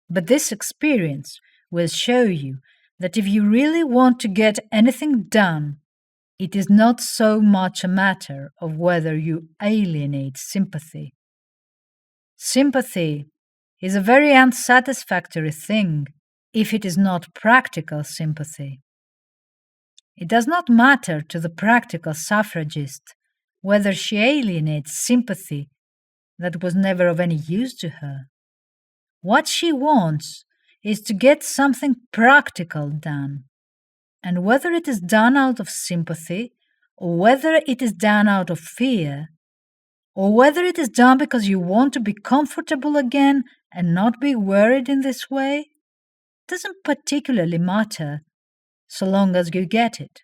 But this experience will show you that if you really want to get anything done, it is not so much a matter of whether you alienate sympathy. Sympathy is a very unsatisfactory thing if it is not practical sympathy. It does not matter to the practical suffragist whether she alienates sympathy that was never of any use to her. What she wants is to get something practical done, and whether it is done out of sympathy, or whether it is done out of fear, or whether it is done because you want to be comfortable again and not be worried in this way, doesn't particularly matter so long as you get it.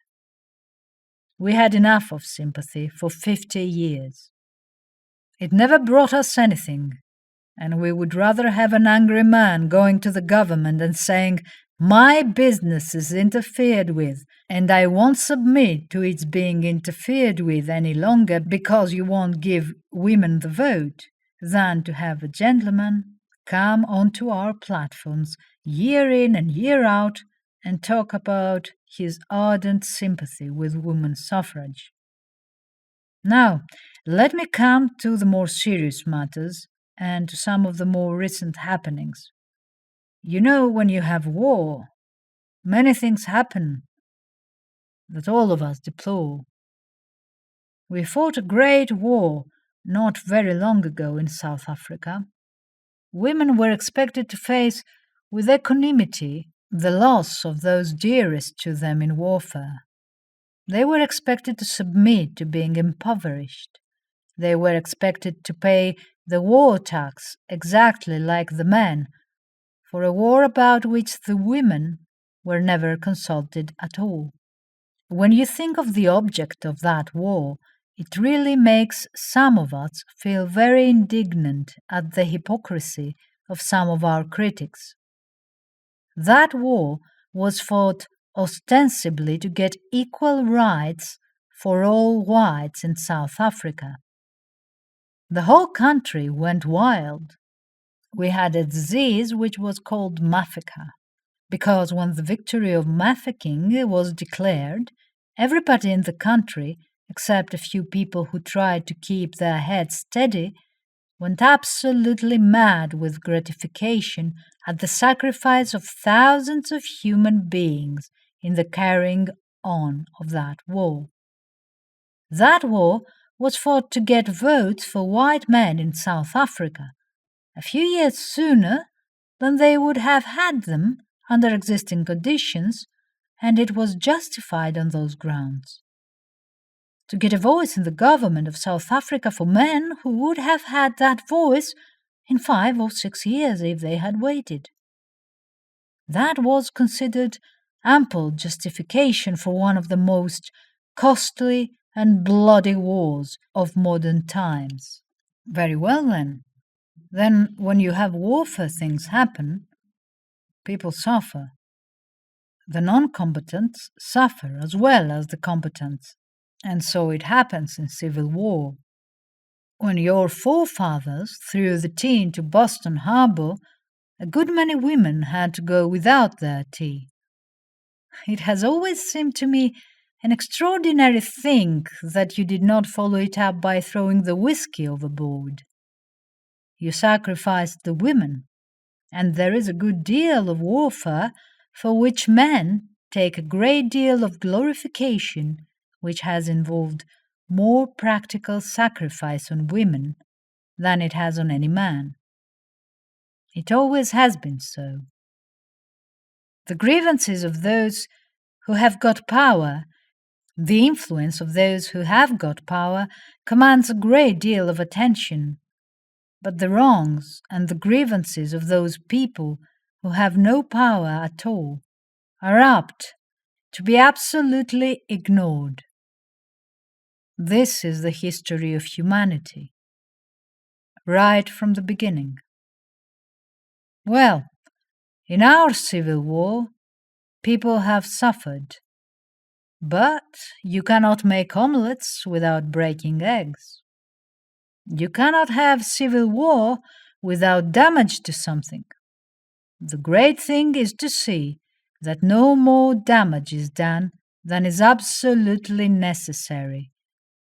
We had enough of sympathy for 50 years. It never brought us anything, and we would rather have an angry man going to the government and saying, "My business is interfered with, and I won't submit to its being interfered with any longer because you won't give women the vote," than to have a gentleman come onto our platforms year in and year out and talk about his ardent sympathy with women's suffrage. Now, let me come to the more serious matters and to some of the more recent happenings. You know, when you have war, many things happen that all of us deplore. We fought a great war not very long ago in South Africa. Women were expected to face with equanimity the loss of those dearest to them in warfare. They were expected to submit to being impoverished. They were expected to pay the war tax exactly like the men, for a war about which the women were never consulted at all. When you think of the object of that war, it really makes some of us feel very indignant at the hypocrisy of some of our critics. That war was fought ostensibly to get equal rights for all whites in South Africa. The whole country went wild. We had a disease which was called Mafeking, because when the victory of Mafeking was declared, everybody in the country, except a few people who tried to keep their heads steady, went absolutely mad with gratification at the sacrifice of thousands of human beings in the carrying on of that war. That war was fought to get votes for white men in South Africa, a few years sooner than they would have had them under existing conditions, and it was justified on those grounds. To get a voice in the government of South Africa for men who would have had that voice in 5 or 6 years if they had waited. That was considered ample justification for one of the most costly and bloody wars of modern times. Very well then. Then when you have warfare things happen, people suffer. The non-combatants suffer as well as the combatants. And so it happens in civil war. When your forefathers threw the tea into Boston Harbor, a good many women had to go without their tea. It has always seemed to me an extraordinary thing that you did not follow it up by throwing the whiskey overboard. You sacrificed the women, and there is a good deal of warfare for which men take a great deal of glorification, which has involved more practical sacrifice on women than it has on any man. It always has been so. The grievances of those who have got power, the influence of those who have got power, commands a great deal of attention. But the wrongs and the grievances of those people who have no power at all are apt to be absolutely ignored. This is the history of humanity, right from the beginning. Well, in our civil war, people have suffered. But you cannot make omelettes without breaking eggs. You cannot have civil war without damage to something. The great thing is to see that no more damage is done than is absolutely necessary,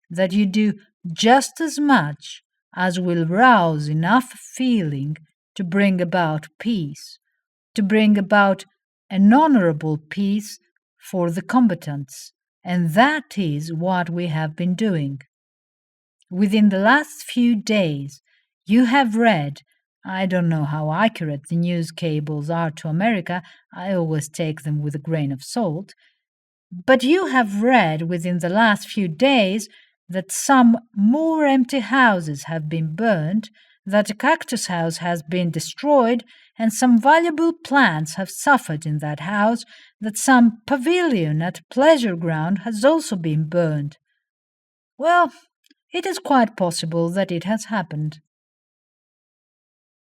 that you do just as much as will rouse enough feeling to bring about peace, to bring about an honorable peace for the combatants, and that is what we have been doing. Within the last few days, you have read, I don't know how accurate the news cables are to America, I always take them with a grain of salt, but you have read within the last few days that some more empty houses have been burned, that a cactus house has been destroyed, and some valuable plants have suffered in that house, that some pavilion at a pleasure ground has also been burned. Well, it is quite possible that it has happened.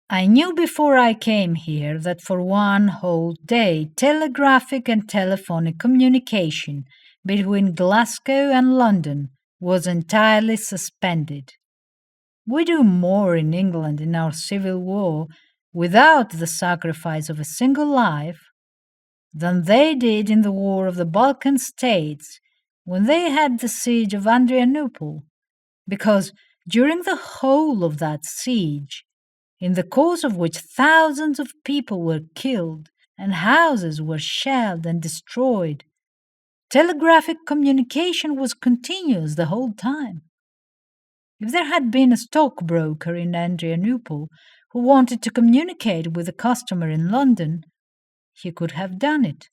I knew before I came here that for one whole day telegraphic and telephonic communication between Glasgow and London was entirely suspended. We do more in England in our civil war without the sacrifice of a single life than they did in the war of the Balkan states when they had the siege of Adrianople, because during the whole of that siege, in the course of which thousands of people were killed and houses were shelled and destroyed, telegraphic communication was continuous the whole time. If there had been a stockbroker in Adrianople who wanted to communicate with a customer in London, he could have done it.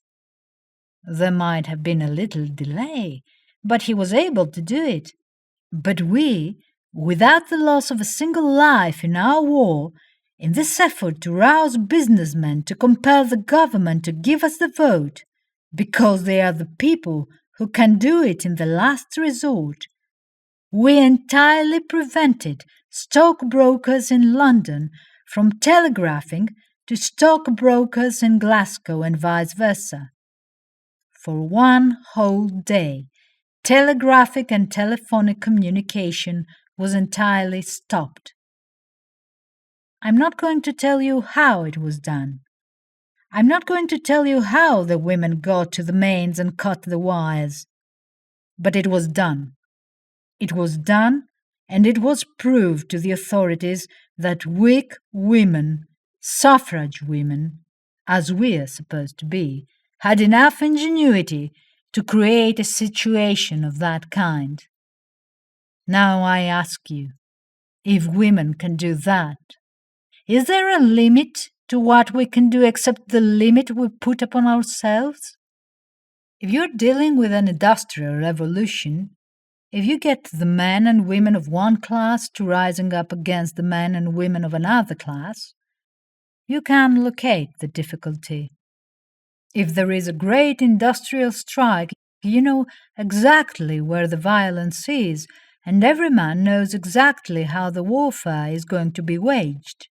There might have been a little delay, but he was able to do it. But we, without the loss of a single life in our war, in this effort to rouse businessmen to compel the government to give us the vote, because they are the people who can do it in the last resort, we entirely prevented stockbrokers in London from telegraphing to stockbrokers in Glasgow and vice versa. For one whole day, telegraphic and telephonic communication was entirely stopped. I'm not going to tell you how it was done. I'm not going to tell you how the women got to the mains and cut the wires. But it was done. It was done, and it was proved to the authorities that weak women, suffrage women, as we are supposed to be, had enough ingenuity to create a situation of that kind. Now I ask you, if women can do that, is there a limit to what we can do except the limit we put upon ourselves? If you're dealing with an industrial revolution, if you get the men and women of one class to rising up against the men and women of another class, you can locate the difficulty. If there is a great industrial strike, you know exactly where the violence is, and every man knows exactly how the warfare is going to be waged.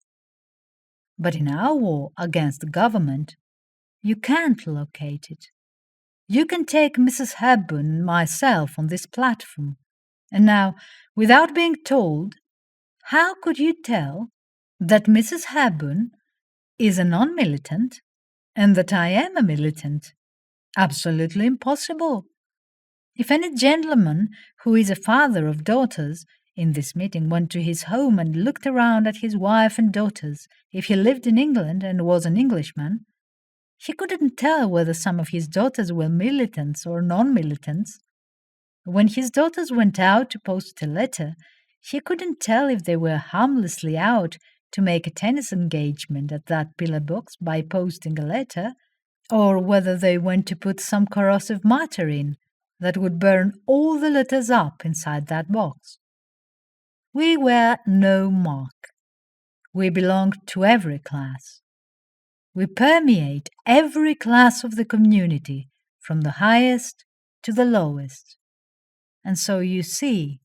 But in our war against the government, you can't locate it. You can take Mrs. Hepburn and myself on this platform, and now, without being told, How could you tell that Mrs. Hepburn is a non-militant and that I am a militant? Absolutely impossible. If any gentleman who is a father of daughters in this meeting went to his home and looked around at his wife and daughters, if he lived in England and was an Englishman, he couldn't tell whether some of his daughters were militants or non-militants. When his daughters went out to post a letter, he couldn't tell if they were harmlessly out to make a tennis engagement at that pillar box by posting a letter, or whether they went to put some corrosive matter in that would burn all the letters up inside that box. We were no mark. We belonged to every class. We permeate every class of the community, from the highest to the lowest. And so you see,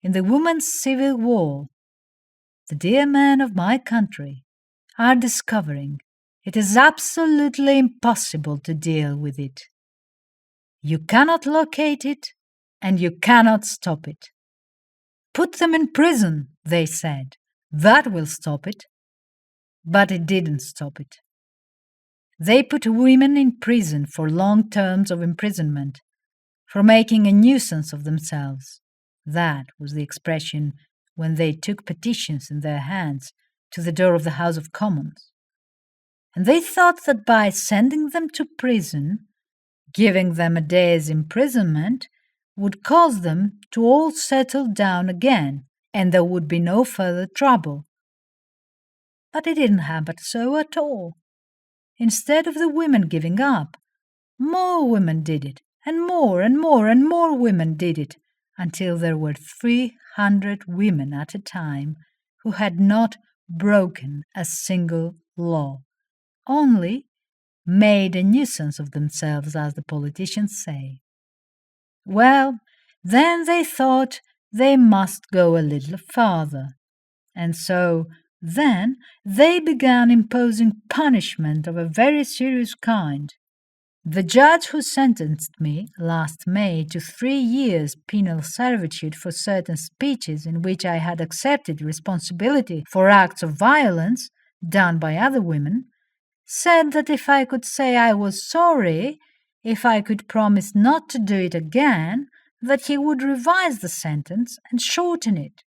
in the women's civil war, the dear men of my country are discovering it is absolutely impossible to deal with it. You cannot locate it, and you cannot stop it. Put them in prison, they said. That will stop it. But it didn't stop it. They put women in prison for long terms of imprisonment, for making a nuisance of themselves. That was the expression when they took petitions in their hands to the door of the House of Commons. And they thought that by sending them to prison, giving them a day's imprisonment, would cause them to all settle down again, and there would be no further trouble. But it didn't happen so at all. Instead of the women giving up, more women did it, and more and more and more women did it, until there were 300 women at a time who had not broken a single law, only made a nuisance of themselves, as the politicians say. Well, then they thought they must go a little farther, and so then they began imposing punishment of a very serious kind. The judge who sentenced me last May to 3 years penal servitude for certain speeches in which I had accepted responsibility for acts of violence done by other women, said that if I could say I was sorry, if I could promise not to do it again, that he would revise the sentence and shorten it,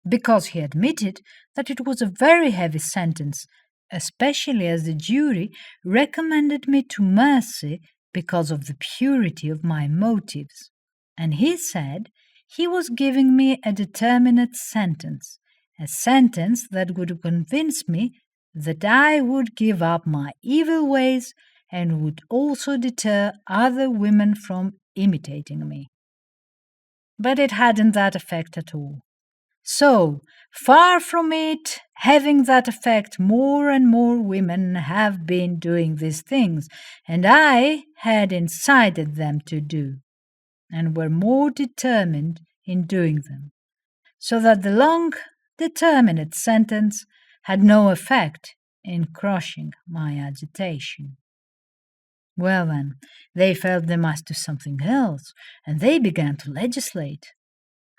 because he admitted that it was a very heavy sentence, especially as the jury recommended me to mercy because of the purity of my motives. And he said he was giving me a determinate sentence, a sentence that would convince me that I would give up my evil ways and would also deter other women from imitating me. But it hadn't that effect at all. So, far from it having that effect, more and more women have been doing these things, and I had incited them to do, and were more determined in doing them, so that the long, determinate sentence had no effect in crushing my agitation. Well then, they felt they must do something else, and they began to legislate.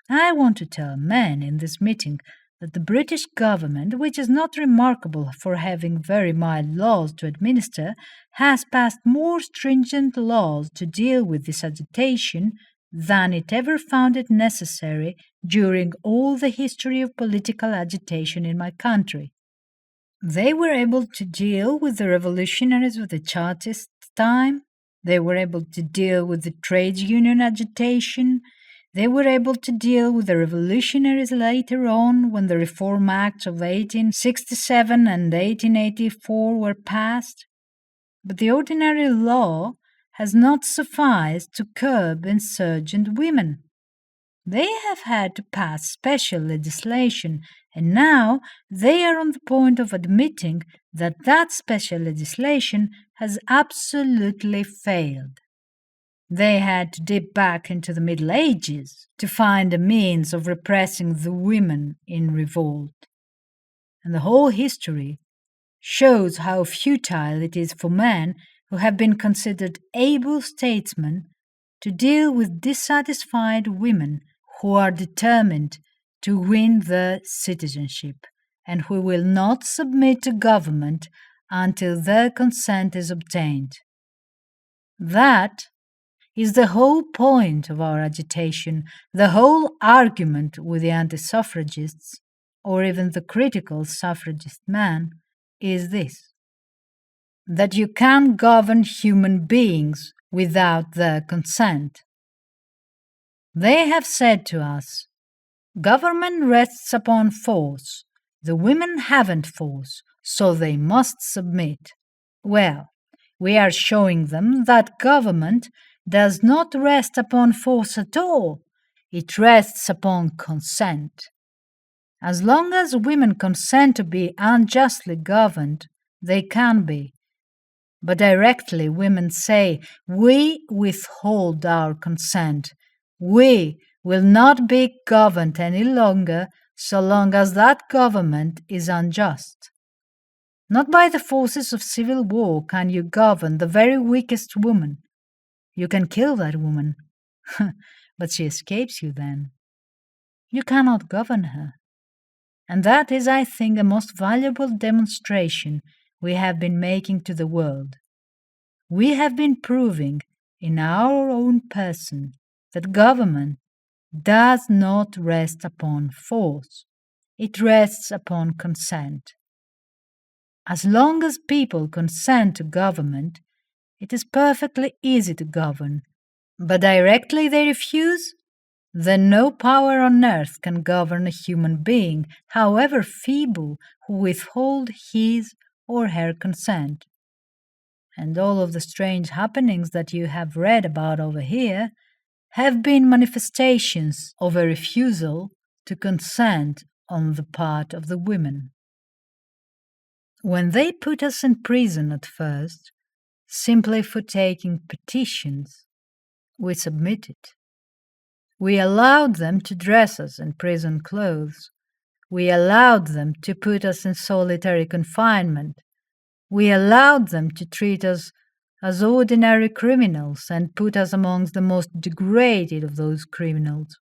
I want to tell men in this meeting that the British government, which is not remarkable for having very mild laws to administer, has passed more stringent laws to deal with this agitation than it ever found it necessary during all the history of political agitation in my country. They were able to deal with the revolutionaries of the Chartist time. They were able to deal with the trades union agitation. They were able to deal with the revolutionaries later on when the Reform Acts of 1867 and 1884 were passed. But the ordinary law has not sufficed to curb insurgent women. They have had to pass special legislation, and now they are on the point of admitting that that special legislation has absolutely failed. They had to dip back into the Middle Ages to find a means of repressing the women in revolt. And the whole history shows how futile it is for men who have been considered able statesmen to deal with dissatisfied women who are determined to win their citizenship, and who will not submit to government until their consent is obtained. That is the whole point of our agitation, the whole argument with the anti-suffragists, or even the critical suffragist man, is this: that you can't govern human beings without their consent. They have said to us, government rests upon force. The women haven't force, so they must submit. Well, we are showing them that government does not rest upon force at all. It rests upon consent. As long as women consent to be unjustly governed, they can be. But directly women say, we withhold our consent. We will not be governed any longer so long as that government is unjust. Not by the forces of civil war can you govern the very weakest woman. You can kill that woman, but she escapes you then. You cannot govern her. And that is, I think, a most valuable demonstration we have been making to the world. We have been proving in our own person that government does not rest upon force. It rests upon consent. As long as people consent to government, it is perfectly easy to govern. But directly they refuse, then no power on earth can govern a human being, however feeble, who withhold his or her consent. And all of the strange happenings that you have read about over here have been manifestations of a refusal to consent on the part of the women. When they put us in prison at first, simply for taking petitions, we submitted. We allowed them to dress us in prison clothes. We allowed them to put us in solitary confinement. We allowed them to treat us as ordinary criminals and put us amongst the most degraded of those criminals.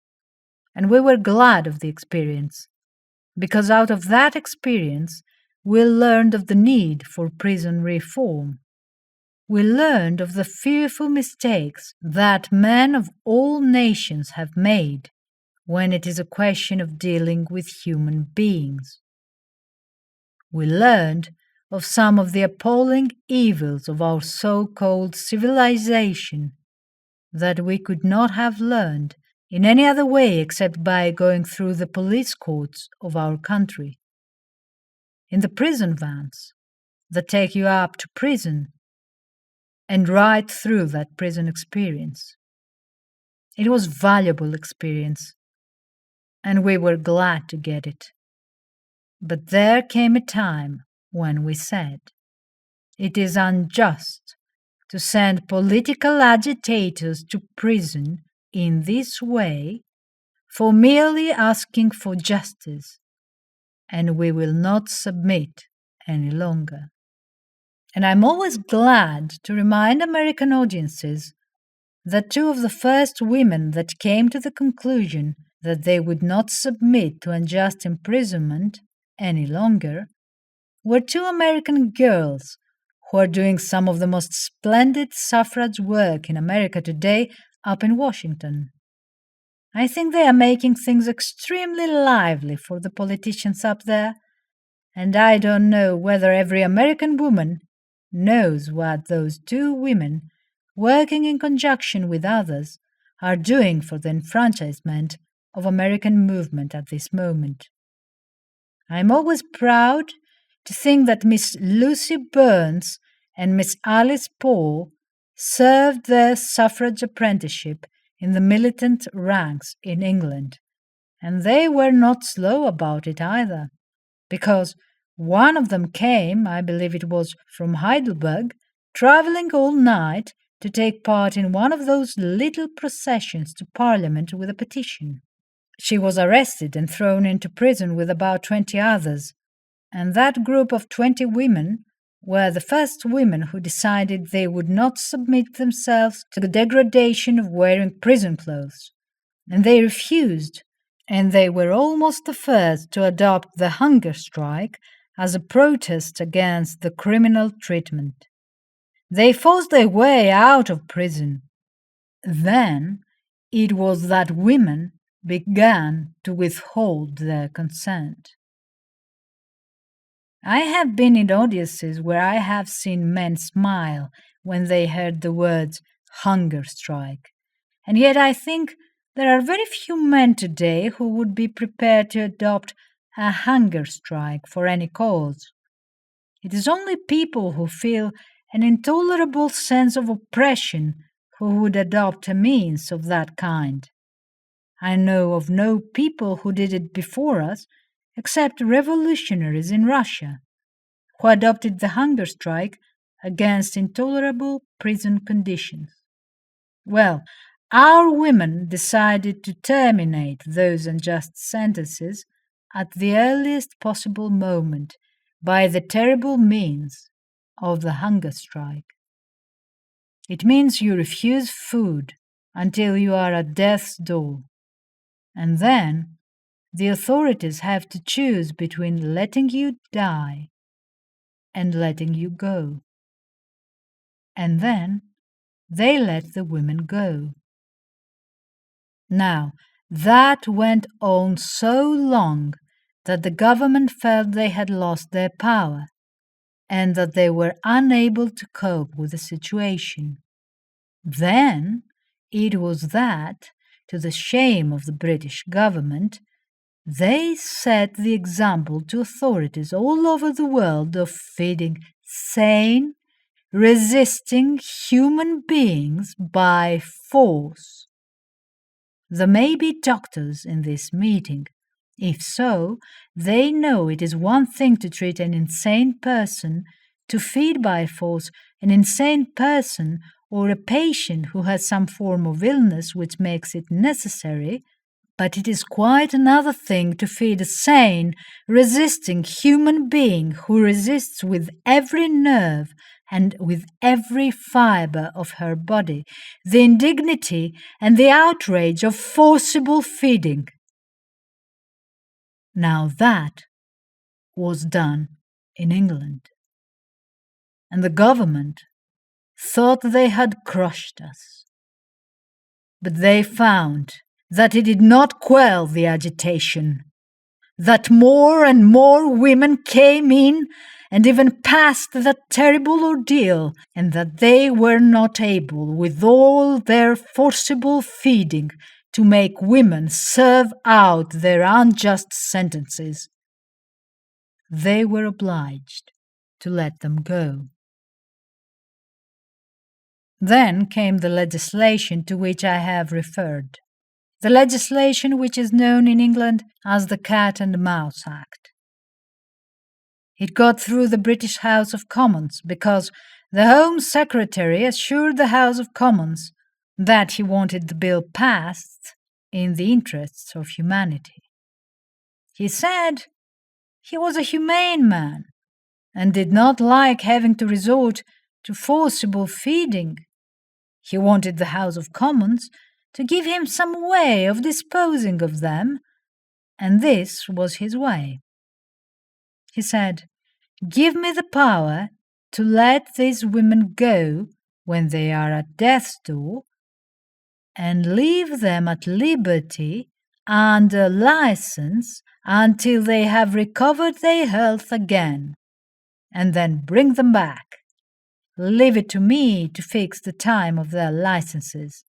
And we were glad of the experience, because out of that experience we learned of the need for prison reform. We learned of the fearful mistakes that men of all nations have made when it is a question of dealing with human beings. We learned of some of the appalling evils of our so-called civilization that we could not have learned in any other way except by going through the police courts of our country. In the prison vans that take you up to prison and right through that prison experience. It was valuable experience, and we were glad to get it. But there came a time when we said, it is unjust to send political agitators to prison in this way for merely asking for justice, and we will not submit any longer. And I'm always glad to remind American audiences that two of the first women that came to the conclusion that they would not submit to unjust imprisonment any longer were two American girls who are doing some of the most splendid suffrage work in America today up in Washington. I think they are making things extremely lively for the politicians up there, and I don't know whether every American woman knows what those two women, working in conjunction with others, are doing for the enfranchisement of American movement at this moment. I'm always proud to think that Miss Lucy Burns and Miss Alice Paul served their suffrage apprenticeship in the militant ranks in England, and they were not slow about it either, because one of them came, I believe it was from Heidelberg, travelling all night to take part in one of those little processions to Parliament with a petition. She was arrested and thrown into prison with about 20 others, and that group of 20 women were the first women who decided they would not submit themselves to the degradation of wearing prison clothes, and they refused and they were almost the first to adopt the hunger strike as a protest against the criminal treatment. They forced their way out of prison. Then it was that women began to withhold their consent. I have been in audiences where I have seen men smile when they heard the words hunger strike, and yet I think there are very few men today who would be prepared to adopt a hunger strike for any cause. It is only people who feel an intolerable sense of oppression who would adopt a means of that kind. I know of no people who did it before us, except revolutionaries in Russia, who adopted the hunger strike against intolerable prison conditions. Well, our women decided to terminate those unjust sentences at the earliest possible moment by the terrible means of the hunger strike. It means you refuse food until you are at death's door, and then the authorities have to choose between letting you die and letting you go. And then they let the women go. Now, that went on so long that the government felt they had lost their power and that they were unable to cope with the situation. Then it was that, to the shame of the British government, they set the example to authorities all over the world of feeding sane, resisting human beings by force. There may be doctors in this meeting. If so, they know it is one thing to treat an insane person, to feed by force an insane person or a patient who has some form of illness which makes it necessary, but it is quite another thing to feed a sane, resisting human being who resists with every nerve and with every fibre of her body the indignity and the outrage of forcible feeding. Now that was done in England, and the government thought they had crushed us. But they found that it did not quell the agitation, that more and more women came in and even passed that terrible ordeal, and that they were not able, with all their forcible feeding, to make women serve out their unjust sentences. They were obliged to let them go. Then came the legislation to which I have referred, the legislation which is known in England as the Cat and Mouse Act. It got through the British House of Commons because the Home Secretary assured the House of Commons that he wanted the bill passed in the interests of humanity. He said he was a humane man and did not like having to resort to forcible feeding. He wanted the House of Commons to give him some way of disposing of them, and this was his way. He said, "Give me the power to let these women go when they are at death's door, and leave them at liberty under license until they have recovered their health again, and then bring them back. Leave it to me to fix the time of their licenses.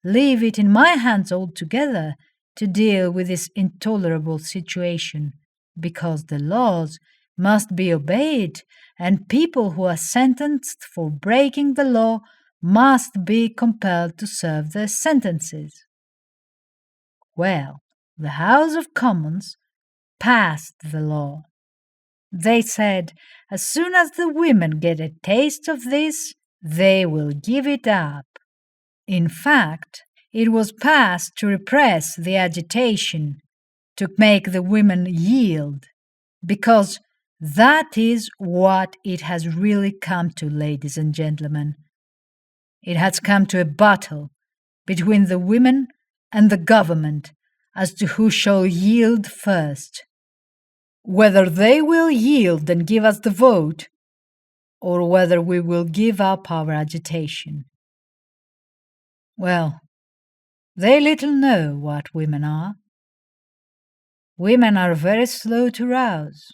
Leave it in my hands altogether to deal with this intolerable situation, because the laws must be obeyed, and people who are sentenced for breaking the law must be compelled to serve their sentences." Well, the House of Commons passed the law. They said, as soon as the women get a taste of this, they will give it up. In fact, it was passed to repress the agitation, to make the women yield, because that is what it has really come to, ladies and gentlemen. It has come to a battle between the women and the government as to who shall yield first, whether they will yield and give us the vote, or whether we will give up our agitation. Well, they little know what women are. Women are very slow to rouse,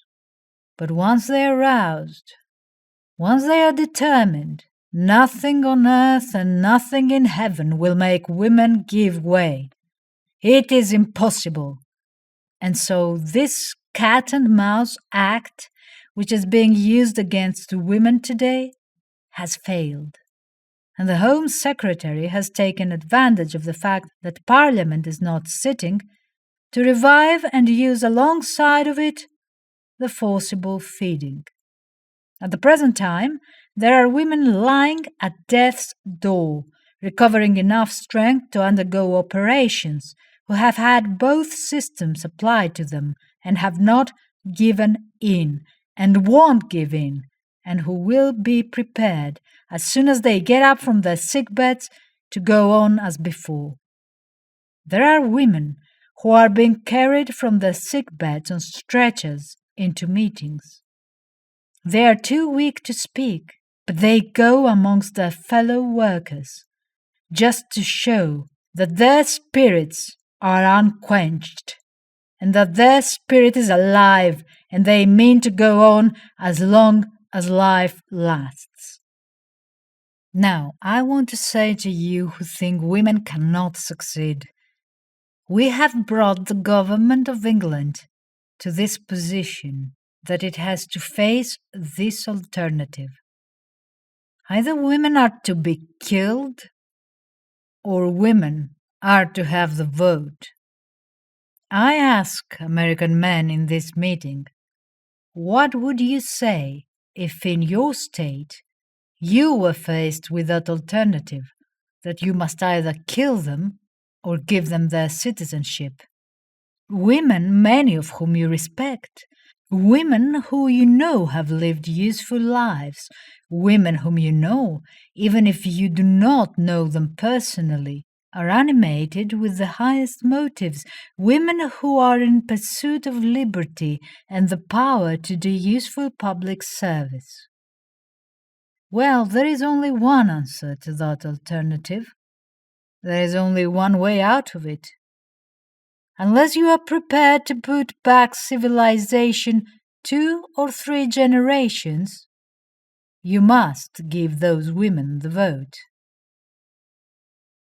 but once they are roused, once they are determined, nothing on earth and nothing in heaven will make women give way. It is impossible. And so this cat and mouse act, which is being used against women today, has failed. And the Home Secretary has taken advantage of the fact that Parliament is not sitting to revive and use alongside of it the forcible feeding. At the present time, there are women lying at death's door, recovering enough strength to undergo operations, who have had both systems applied to them and have not given in and won't give in, and who will be prepared as soon as they get up from their sick beds to go on as before. There are women who are being carried from their sick beds on stretchers into meetings. They are too weak to speak, but they go amongst their fellow workers, just to show that their spirits are unquenched, and that their spirit is alive, and they mean to go on as long as life lasts. Now, I want to say to you who think women cannot succeed, we have brought the government of England to this position that it has to face this alternative. Either women are to be killed, or women are to have the vote. I ask American men in this meeting, what would you say if in your state you were faced with that alternative, that you must either kill them or give them their citizenship? Women, many of whom you respect, women who you know have lived useful lives, women whom you know, even if you do not know them personally, are animated with the highest motives, women who are in pursuit of liberty and the power to do useful public service. Well, there is only one answer to that alternative. There is only one way out of it. Unless you are prepared to put back civilization 2 or 3 generations, you must give those women the vote.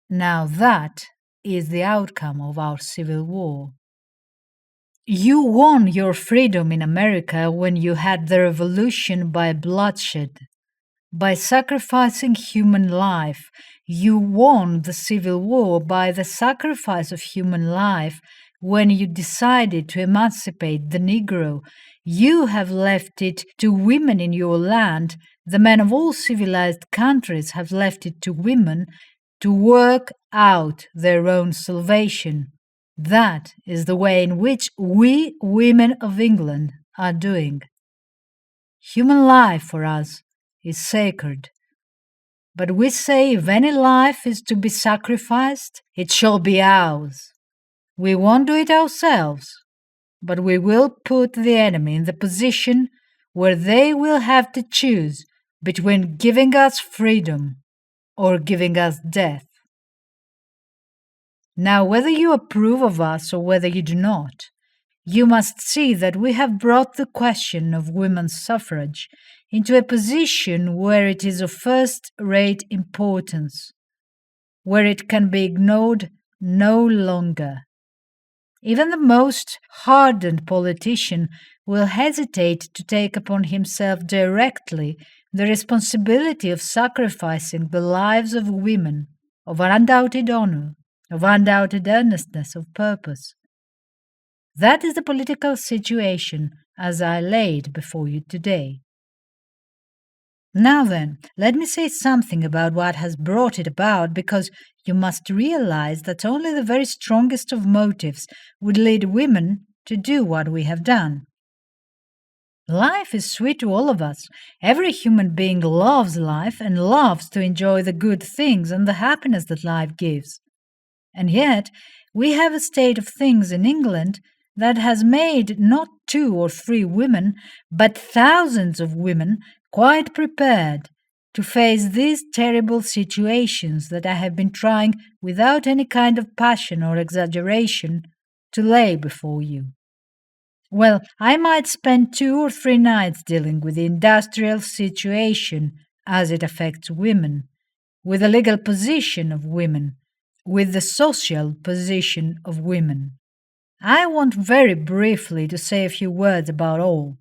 Now that is the outcome of our civil war. You won your freedom in America when you had the revolution by bloodshed. By sacrificing human life, you won the Civil War by the sacrifice of human life. When you decided to emancipate the Negro, you have left it to women in your land. The men of all civilized countries have left it to women to work out their own salvation. That is the way in which we women of England are doing. Human life for us is sacred. But we say if any life is to be sacrificed, it shall be ours. We won't do it ourselves, but we will put the enemy in the position where they will have to choose between giving us freedom or giving us death. Now, whether you approve of us or whether you do not, you must see that we have brought the question of women's suffrage into a position where it is of first-rate importance, where it can be ignored no longer. Even the most hardened politician will hesitate to take upon himself directly the responsibility of sacrificing the lives of women, of undoubted honor, of undoubted earnestness of purpose. That is the political situation as I laid before you today. Now then, let me say something about what has brought it about, because you must realize that only the very strongest of motives would lead women to do what we have done. Life is sweet to all of us. Every human being loves life and loves to enjoy the good things and the happiness that life gives. And yet, We have a state of things in England that has made not 2 or 3 women, but thousands of women quite prepared to face these terrible situations that I have been trying, without any kind of passion or exaggeration, to lay before you. Well, I might spend 2 or 3 nights dealing with the industrial situation as it affects women, with the legal position of women, with the social position of women. I want very briefly to say a few words about all.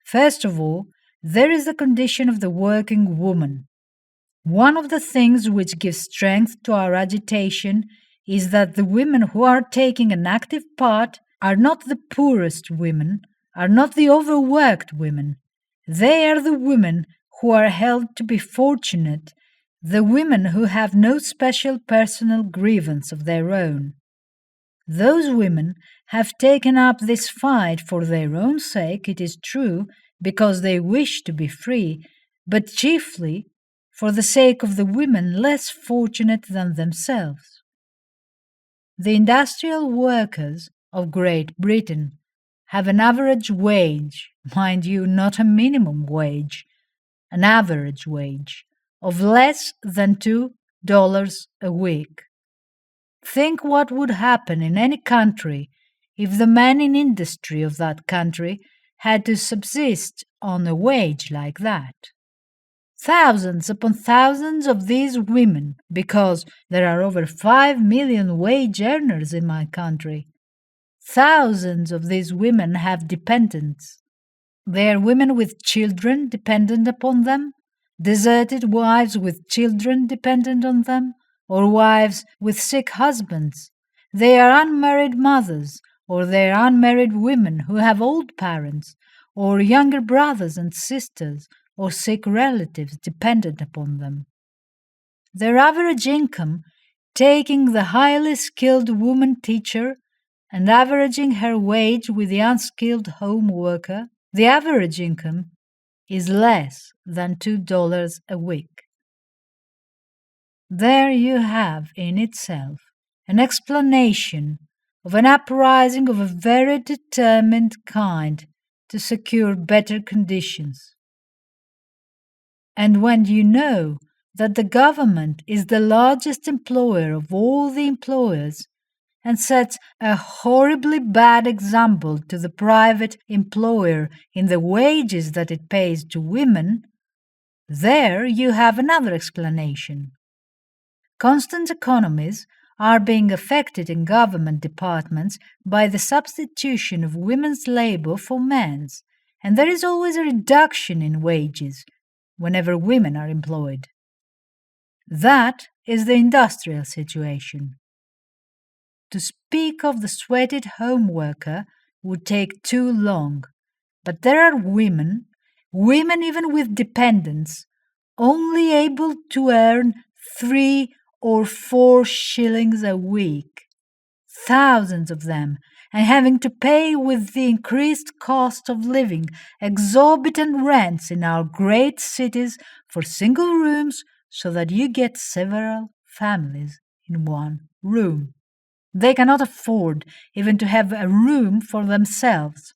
First of all, there is the condition of the working woman. One of the things which gives strength to our agitation is that the women who are taking an active part are not the poorest women, are not the overworked women. They are the women who are held to be fortunate, the women who have no special personal grievance of their own. Those women have taken up this fight for their own sake, it is true, because they wish to be free, but chiefly for the sake of the women less fortunate than themselves. The industrial workers of Great Britain have an average wage, mind you, not a minimum wage, an average wage of less than $2 a week. Think what would happen in any country if the men in industry of that country had to subsist on a wage like that. Thousands upon thousands of these women, because there are over 5 million wage earners in my country. Thousands of these women have dependents. They are women with children dependent upon them, deserted wives with children dependent on them, or wives with sick husbands. They are unmarried mothers, or they are unmarried women who have old parents, or younger brothers and sisters, or sick relatives dependent upon them. Their average income, taking the highly skilled woman teacher and averaging her wage with the unskilled home worker, the average income is less than $2 a week. There you have in itself an explanation of an uprising of a very determined kind to secure better conditions. And when you know that the government is the largest employer of all the employers and sets a horribly bad example to the private employer in the wages that it pays to women, there you have another explanation. Constant economies are being effected in government departments by the substitution of women's labor for men's, and there is always a reduction in wages whenever women are employed. That is the industrial situation. To speak of the sweated home worker would take too long, but there are women even with dependents, only able to earn 3 or 4 shillings a week. Thousands of them, and having to pay with the increased cost of living exorbitant rents in our great cities for single rooms, so that you get several families in one room. They cannot afford even to have a room for themselves.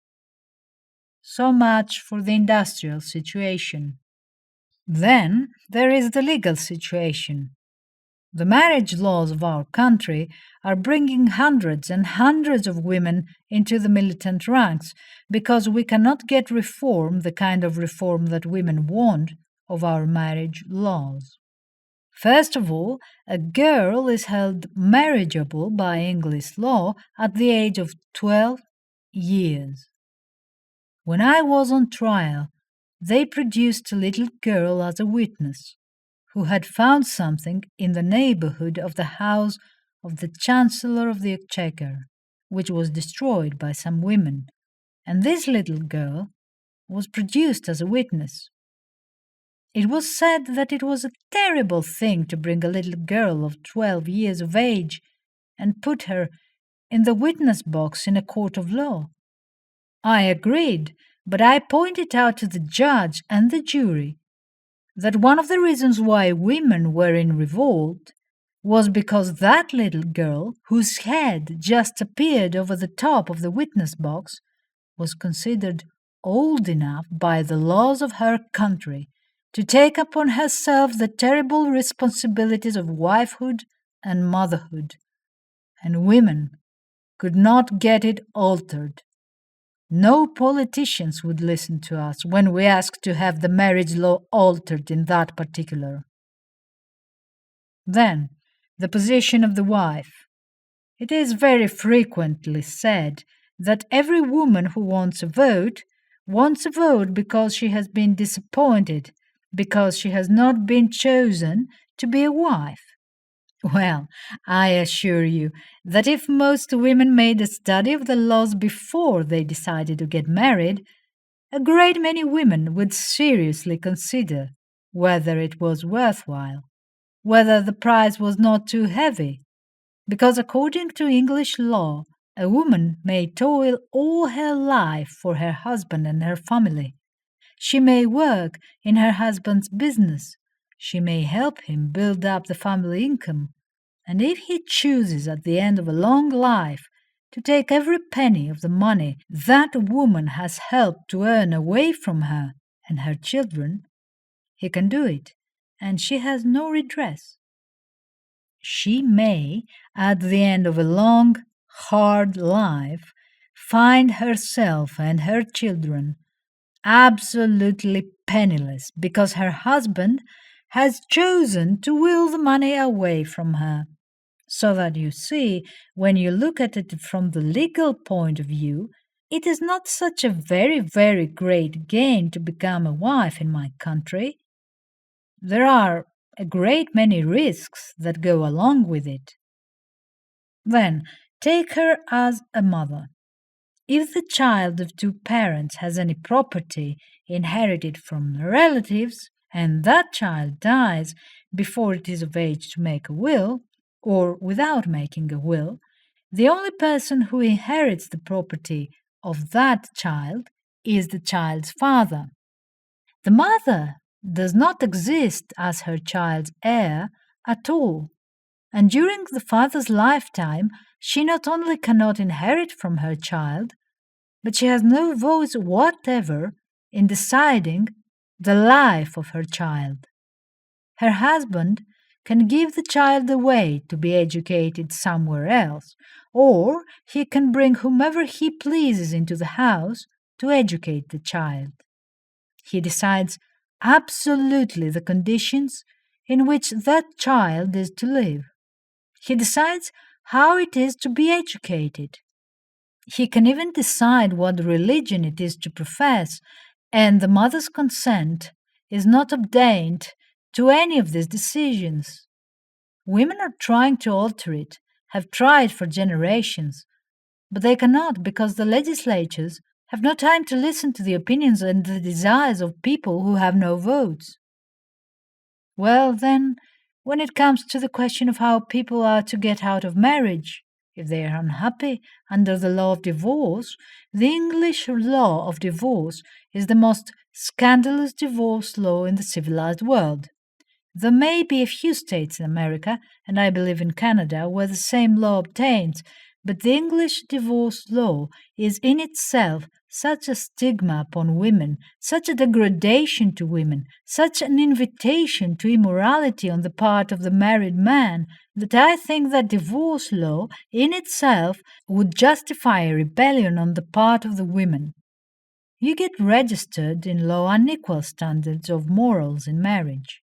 So much for the industrial situation. Then there is the legal situation. The marriage laws of our country are bringing hundreds and hundreds of women into the militant ranks because we cannot get reform, the kind of reform that women want, of our marriage laws. First of all, a girl is held marriageable by English law at the age of 12 years. When I was on trial, they produced a little girl as a witness, who had found something in the neighborhood of the house of the Chancellor of the Exchequer, which was destroyed by some women, and this little girl was produced as a witness. It was said that it was a terrible thing to bring a little girl of 12 years of age and put her in the witness box in a court of law. I agreed, but I pointed out to the judge and the jury that one of the reasons why women were in revolt was because that little girl, whose head just appeared over the top of the witness box, was considered old enough by the laws of her country to take upon herself the terrible responsibilities of wifehood and motherhood, and women could not get it altered. No politicians would listen to us when we asked to have the marriage law altered in that particular. Then, the position of the wife. It is very frequently said that every woman who wants a vote because she has been disappointed, because she has not been chosen to be a wife. Well, I assure you that if most women made a study of the laws before they decided to get married, a great many women would seriously consider whether it was worthwhile, whether the price was not too heavy, because according to English law, a woman may toil all her life for her husband and her family. She may work in her husband's business. She may help him build up the family income. And if he chooses at the end of a long life to take every penny of the money that woman has helped to earn away from her and her children, he can do it, and she has no redress. She may, at the end of a long, hard life, find herself and her children absolutely penniless because her husband has chosen to will the money away from her. So that you see, when you look at it from the legal point of view, it is not such a very, very great gain to become a wife in my country. There are a great many risks that go along with it. Then, take her as a mother. If the child of two parents has any property inherited from relatives, and that child dies before it is of age to make a will, or without making a will, the only person who inherits the property of that child is the child's father. The mother does not exist as her child's heir at all, and during the father's lifetime she not only cannot inherit from her child, but she has no voice whatever in deciding the life of her child. Her husband can give the child away to be educated somewhere else, or he can bring whomever he pleases into the house to educate the child. He decides absolutely the conditions in which that child is to live. He decides how it is to be educated. He can even decide what religion it is to profess, and the mother's consent is not obtained to any of these decisions. Women are trying to alter it, have tried for generations, but they cannot because the legislatures have no time to listen to the opinions and the desires of people who have no votes. Well, then, when it comes to the question of how people are to get out of marriage, if they are unhappy under the law of divorce, the English law of divorce is the most scandalous divorce law in the civilized world. There may be a few states in America, and I believe in Canada, where the same law obtains, but the English divorce law is in itself such a stigma upon women, such a degradation to women, such an invitation to immorality on the part of the married man, that I think that divorce law in itself would justify a rebellion on the part of the women. You get registered in low unequal standards of morals in marriage.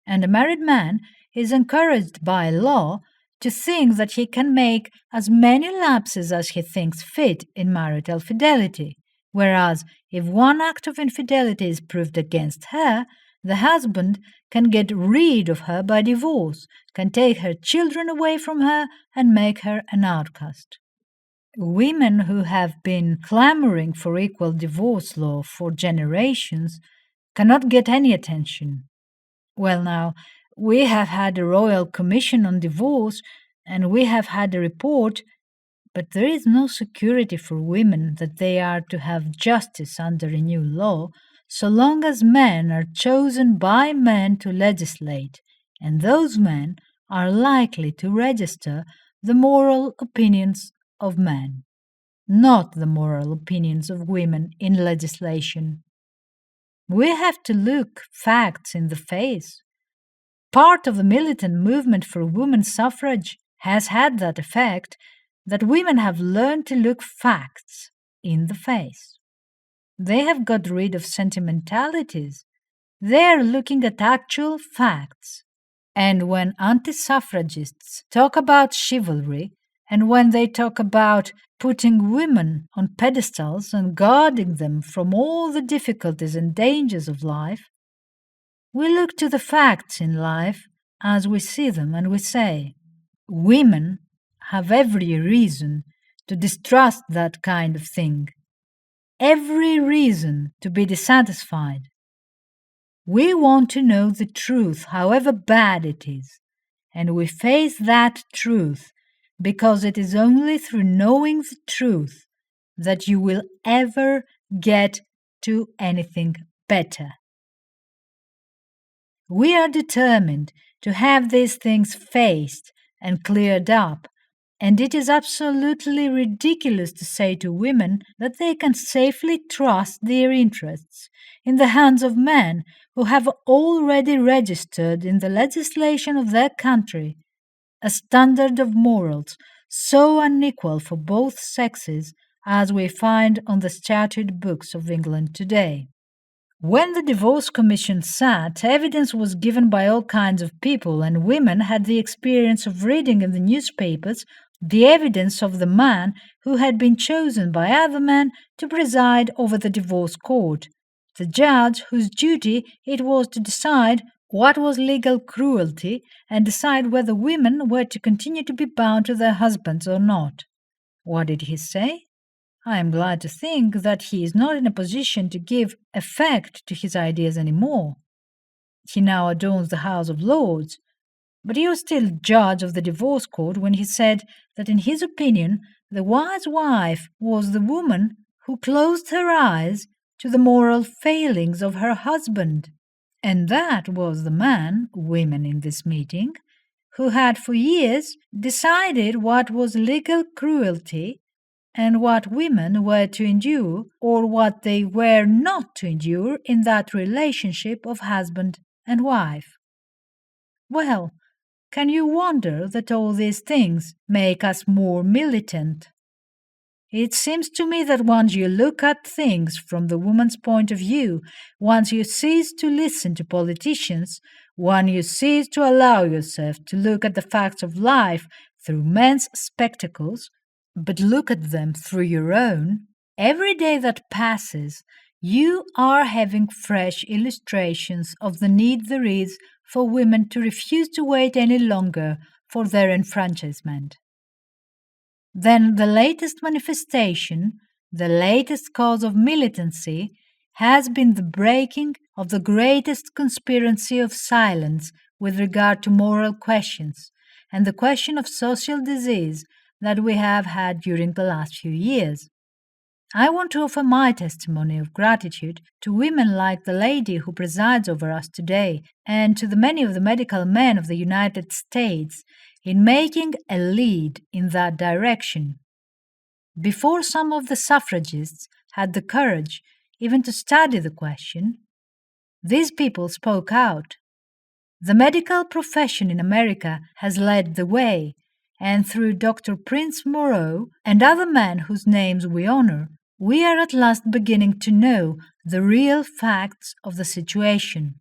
And a married man is encouraged by law to think that he can make as many lapses as he thinks fit in marital fidelity, whereas if one act of infidelity is proved against her, the husband can get rid of her by divorce, can take her children away from her and make her an outcast. Women who have been clamoring for equal divorce law for generations cannot get any attention. Well, now, we have had a Royal Commission on Divorce and we have had a report, but there is no security for women that they are to have justice under a new law so long as men are chosen by men to legislate, and those men are likely to register the moral opinions of men, not the moral opinions of women in legislation. We have to look facts in the face. Part of the militant movement for women's suffrage has had that effect, that women have learned to look facts in the face. They have got rid of sentimentalities. They are looking at actual facts. And when anti-suffragists talk about chivalry, and when they talk about putting women on pedestals and guarding them from all the difficulties and dangers of life, we look to the facts in life as we see them and we say, women have every reason to distrust that kind of thing, every reason to be dissatisfied. We want to know the truth, however bad it is, and we face that truth because it is only through knowing the truth that you will ever get to anything better. We are determined to have these things faced and cleared up, and it is absolutely ridiculous to say to women that they can safely trust their interests in the hands of men who have already registered in the legislation of their country a standard of morals so unequal for both sexes as we find on the statute books of England today. When the Divorce Commission sat, evidence was given by all kinds of people, and women had the experience of reading in the newspapers the evidence of the man who had been chosen by other men to preside over the divorce court, the judge whose duty it was to decide what was legal cruelty and decide whether women were to continue to be bound to their husbands or not. What did he say? I am glad to think that he is not in a position to give effect to his ideas any more. He now adorns the House of Lords, but he was still judge of the divorce court when he said that in his opinion the wise wife was the woman who closed her eyes to the moral failings of her husband. And that was the man, women in this meeting, who had for years decided what was legal cruelty and what women were to endure or what they were not to endure in that relationship of husband and wife. Well, can you wonder that all these things make us more militant? It seems to me that once you look at things from the woman's point of view, once you cease to listen to politicians, once you cease to allow yourself to look at the facts of life through men's spectacles, but look at them through your own, every day that passes, you are having fresh illustrations of the need there is for women to refuse to wait any longer for their enfranchisement. Then the latest manifestation, the latest cause of militancy, has been the breaking of the greatest conspiracy of silence with regard to moral questions and the question of social disease that we have had during the last few years. I want to offer my testimony of gratitude to women like the lady who presides over us today and to the many of the medical men of the United States in making a lead in that direction. Before some of the suffragists had the courage even to study the question, these people spoke out. The medical profession in America has led the way, and through Dr. Prince Moreau and other men whose names we honor, we are at last beginning to know the real facts of the situation.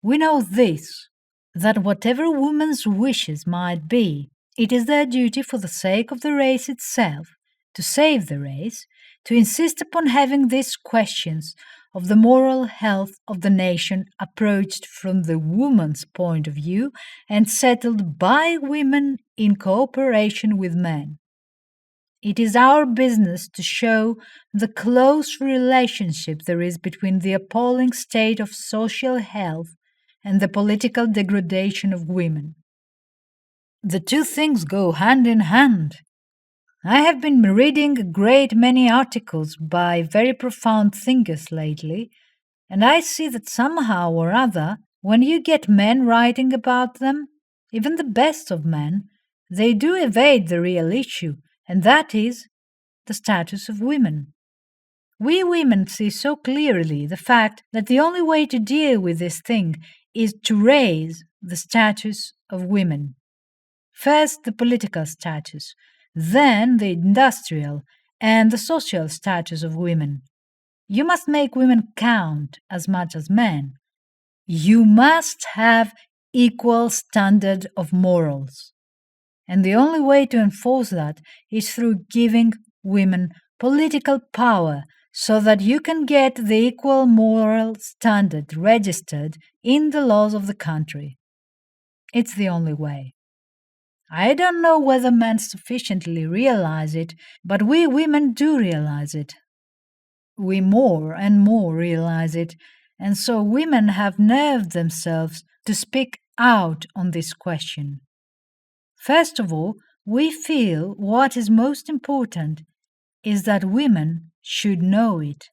We know this, that whatever women's wishes might be, it is their duty for the sake of the race itself, to save the race, to insist upon having these questions of the moral health of the nation approached from the woman's point of view and settled by women in cooperation with men. It is our business to show the close relationship there is between the appalling state of social health and the political degradation of women. The two things go hand in hand. I have been reading a great many articles by very profound thinkers lately, and I see that somehow or other, when you get men writing about them, even the best of men, they do evade the real issue, and that is the status of women. We women see so clearly the fact that the only way to deal with this thing is to raise the status of women. First, the political status, then the industrial and the social status of women. You must make women count as much as men. You must have equal standard of morals. And the only way to enforce that is through giving women political power so that you can get the equal moral standard registered in the laws of the country. It's the only way. I don't know whether men sufficiently realize it, but we women do realize it. We more and more realize it, and so women have nerved themselves to speak out on this question. First of all, we feel what is most important is that women should know it.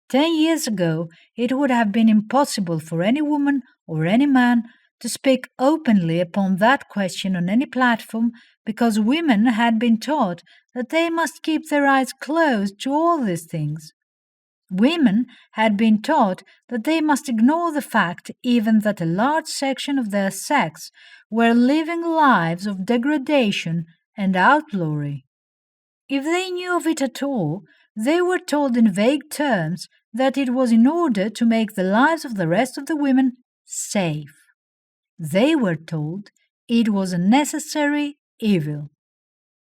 10 years ago, it would have been impossible for any woman or any man to speak openly upon that question on any platform because women had been taught that they must keep their eyes closed to all these things. Women had been taught that they must ignore the fact even that a large section of their sex were living lives of degradation and outlawry. If they knew of it at all, they were told in vague terms that it was in order to make the lives of the rest of the women safe. They were told it was a necessary evil.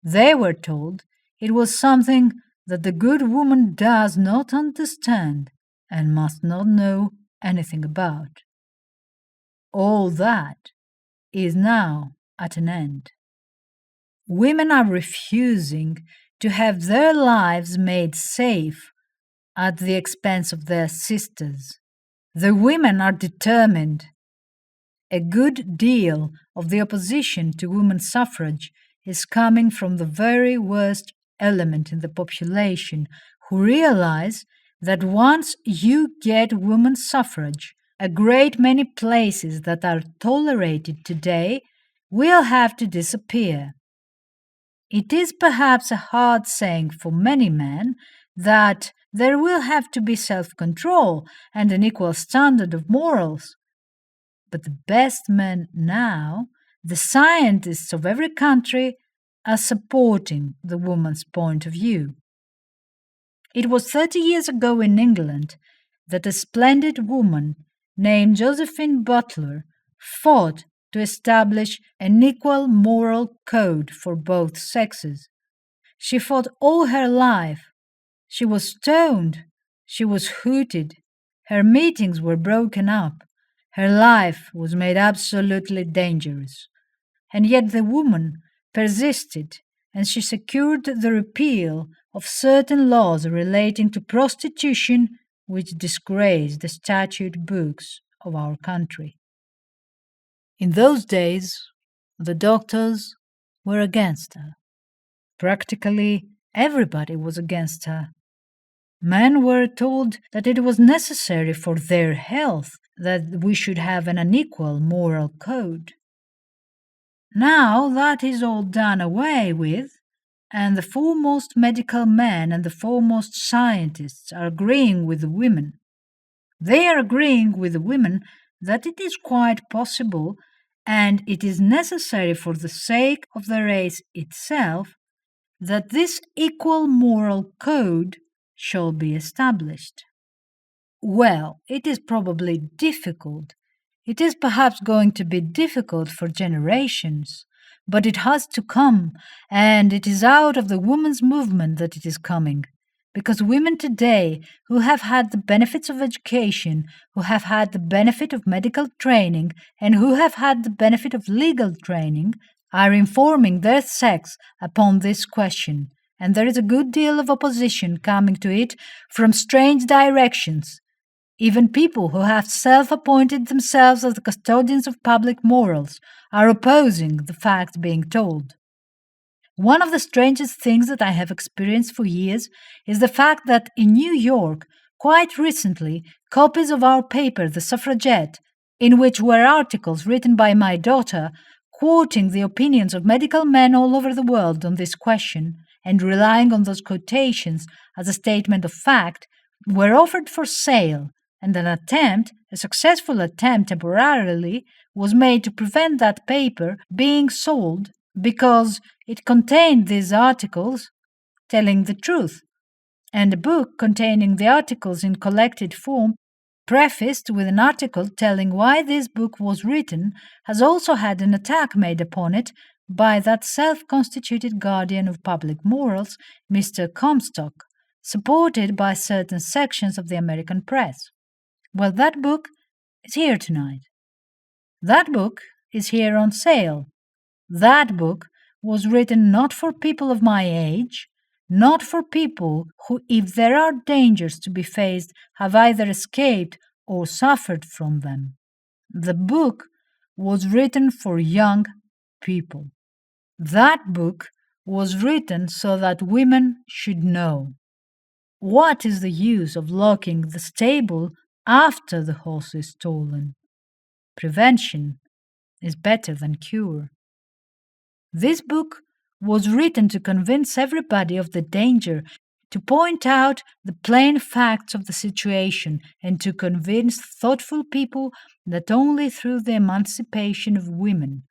They were told it was something that the good woman does not understand and must not know anything about. All that is now at an end. Women are refusing to have their lives made safe at the expense of their sisters. The women are determined. A good deal of the opposition to women's suffrage is coming from the very worst element in the population who realize that once you get women's suffrage, a great many places that are tolerated today will have to disappear. It is perhaps a hard saying for many men that there will have to be self-control and an equal standard of morals. But the best men now, the scientists of every country, are supporting the woman's point of view. It was 30 years ago in England that a splendid woman named Josephine Butler fought to establish an equal moral code for both sexes. She fought all her life. She was stoned. She was hooted. Her meetings were broken up. Her life was made absolutely dangerous. And yet the woman persisted, and she secured the repeal of certain laws relating to prostitution which disgraced the statute books of our country. In those days, the doctors were against her. Practically everybody was against her. Men were told that it was necessary for their health that we should have an unequal moral code. Now that is all done away with, and the foremost medical men and the foremost scientists are agreeing with the women. They are agreeing with the women that it is quite possible and it is necessary for the sake of the race itself that this equal moral code shall be established. Well, it is probably difficult. It is perhaps going to be difficult for generations, but it has to come, and it is out of the women's movement that it is coming. Because women today, who have had the benefits of education, who have had the benefit of medical training, and who have had the benefit of legal training, are informing their sex upon this question, and there is a good deal of opposition coming to it from strange directions. Even people who have self-appointed themselves as the custodians of public morals are opposing the facts being told. One of the strangest things that I have experienced for years is the fact that in New York, quite recently, copies of our paper, The Suffragette, in which were articles written by my daughter, quoting the opinions of medical men all over the world on this question and relying on those quotations as a statement of fact, were offered for sale, and an attempt, a successful attempt temporarily, was made to prevent that paper being sold because it contained these articles telling the truth, and a book containing the articles in collected form, prefaced with an article telling why this book was written, has also had an attack made upon it by that self-constituted guardian of public morals, Mr. Comstock, supported by certain sections of the American press. Well, that book is here tonight. That book is here on sale. That book was written not for people of my age, not for people who, if there are dangers to be faced, have either escaped or suffered from them. The book was written for young people. That book was written so that women should know. What is the use of locking the stable after the horse is stolen? Prevention is better than cure. This book was written to convince everybody of the danger, to point out the plain facts of the situation, and to convince thoughtful people that only through the emancipation of women,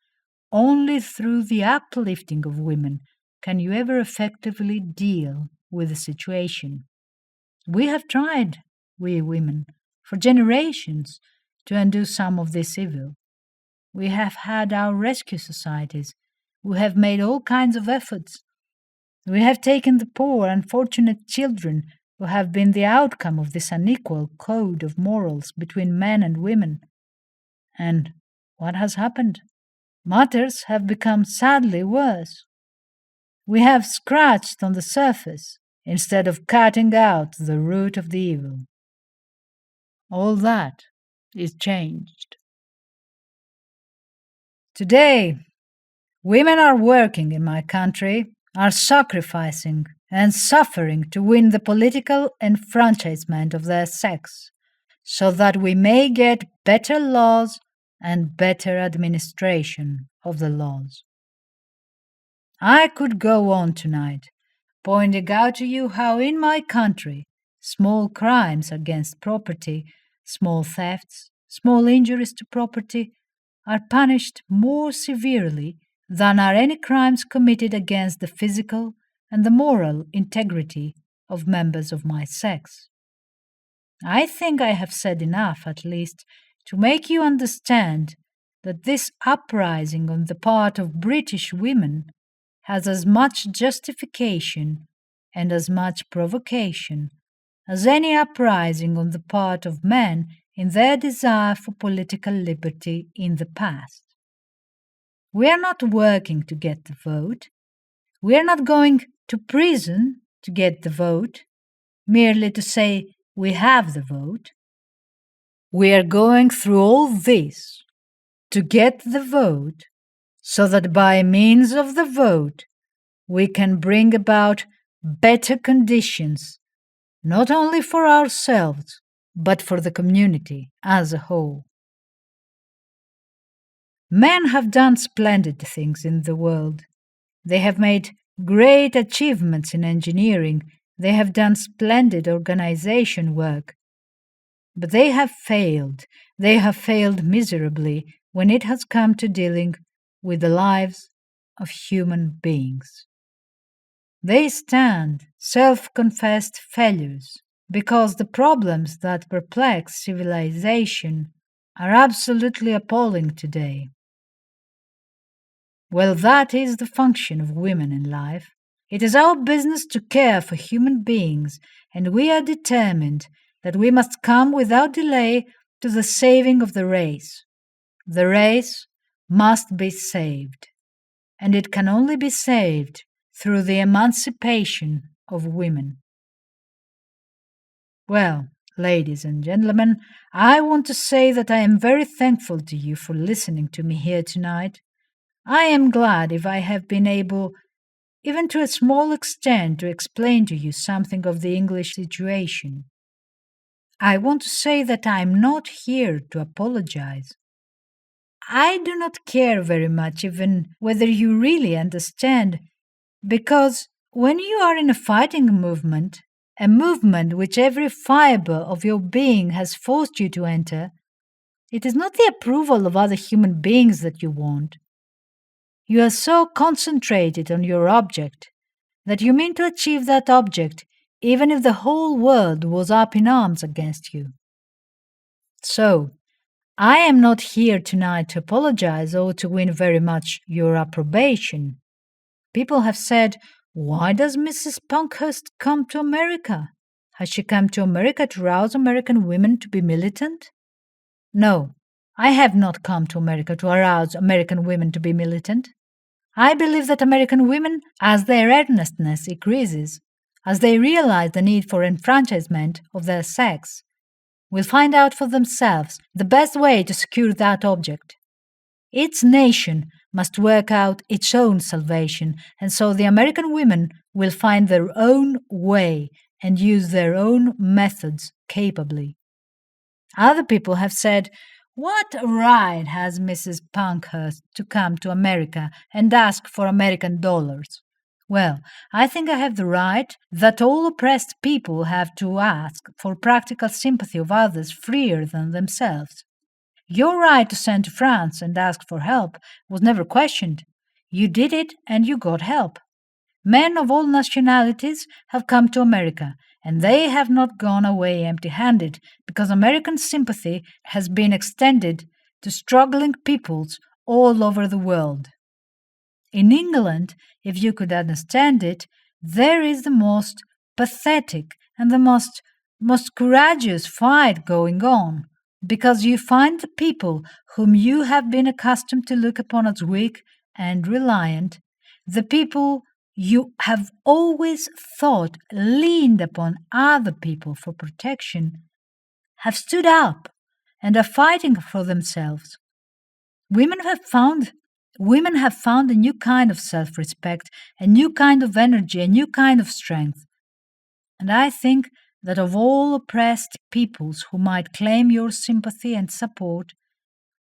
only through the uplifting of women, can you ever effectively deal with the situation. We have tried, we women, for generations to undo some of this evil. We have had our rescue societies. We have made all kinds of efforts. We have taken the poor, unfortunate children who have been the outcome of this unequal code of morals between men and women. And what has happened? Matters have become sadly worse. We have scratched on the surface instead of cutting out the root of the evil. All that is changed. Today, women are working in my country, are sacrificing and suffering to win the political enfranchisement of their sex, so that we may get better laws and better administration of the laws. I could go on tonight, pointing out to you how in my country small crimes against property, small thefts, small injuries to property are punished more severely than are any crimes committed against the physical and the moral integrity of members of my sex. I think I have said enough, at least, to make you understand that this uprising on the part of British women has as much justification and as much provocation as any uprising on the part of men in their desire for political liberty in the past. We are not working to get the vote. We are not going to prison to get the vote, merely to say we have the vote. We are going through all this to get the vote so that by means of the vote we can bring about better conditions, not only for ourselves, but for the community as a whole. Men have done splendid things in the world. They have made great achievements in engineering. They have done splendid organization work. But they have failed. They have failed miserably when it has come to dealing with the lives of human beings. They stand self-confessed failures because the problems that perplex civilization are absolutely appalling today. Well, that is the function of women in life. It is our business to care for human beings, and we are determined that we must come without delay to the saving of the race. The race must be saved, and it can only be saved through the emancipation of women. Well, ladies and gentlemen, I want to say that I am very thankful to you for listening to me here tonight. I am glad if I have been able, even to a small extent, to explain to you something of the English situation. I want to say that I am not here to apologize. I do not care very much even whether you really understand, because when you are in a fighting movement, a movement which every fiber of your being has forced you to enter, it is not the approval of other human beings that you want. You are so concentrated on your object that you mean to achieve that object even if the whole world was up in arms against you. So, I am not here tonight to apologize or to win very much your approbation. People have said, why does Mrs. Punkhurst come to America? Has she come to America to rouse American women to be militant? No, I have not come to America to arouse American women to be militant. I believe that American women, as their earnestness increases, as they realize the need for enfranchisement of their sex, will find out for themselves the best way to secure that object. Each nation must work out its own salvation, and so the American women will find their own way and use their own methods capably. Other people have said, what right has Mrs. Punkhurst to come to America and ask for American dollars? Well, I think I have the right that all oppressed people have to ask for practical sympathy of others freer than themselves. Your right to send to France and ask for help was never questioned. You did it and you got help. Men of all nationalities have come to America, and they have not gone away empty-handed, because American sympathy has been extended to struggling peoples all over the world. In England, if you could understand it, there is the most pathetic and the most courageous fight going on, because you find the people whom you have been accustomed to look upon as weak and reliant, the people you have always thought leaned upon other people for protection, have stood up and are fighting for themselves. Women have found a new kind of self-respect, a new kind of energy, a new kind of strength. And I think that of all oppressed peoples who might claim your sympathy and support,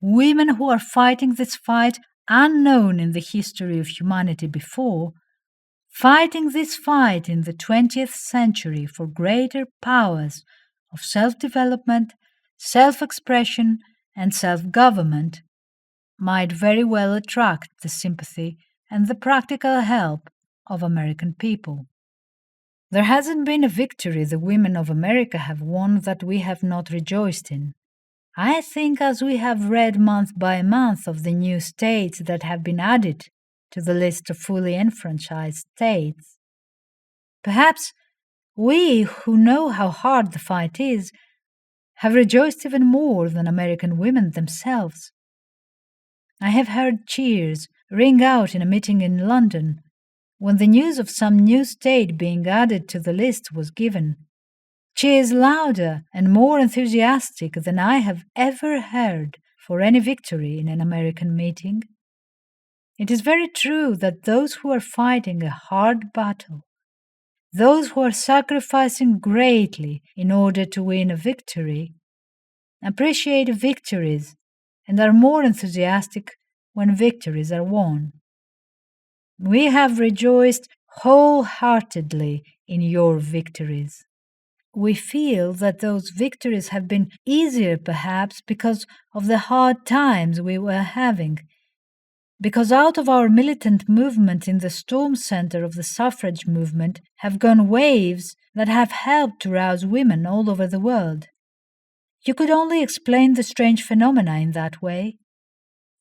women who are fighting this fight unknown in the history of humanity before, fighting this fight in the 20th century for greater powers of self-development, self-expression, and self-government, might very well attract the sympathy and the practical help of American people. There hasn't been a victory the women of America have won that we have not rejoiced in. I think as we have read month by month of the new states that have been added to the list of fully enfranchised states, perhaps we who know how hard the fight is have rejoiced even more than American women themselves. I have heard cheers ring out in a meeting in London when the news of some new state being added to the list was given. Cheers louder and more enthusiastic than I have ever heard for any victory in an American meeting. It is very true that those who are fighting a hard battle, those who are sacrificing greatly in order to win a victory, appreciate victories and are more enthusiastic when victories are won. We have rejoiced wholeheartedly in your victories. We feel that those victories have been easier perhaps because of the hard times we were having, because out of our militant movement in the storm center of the suffrage movement have gone waves that have helped to rouse women all over the world. You could only explain the strange phenomena in that way.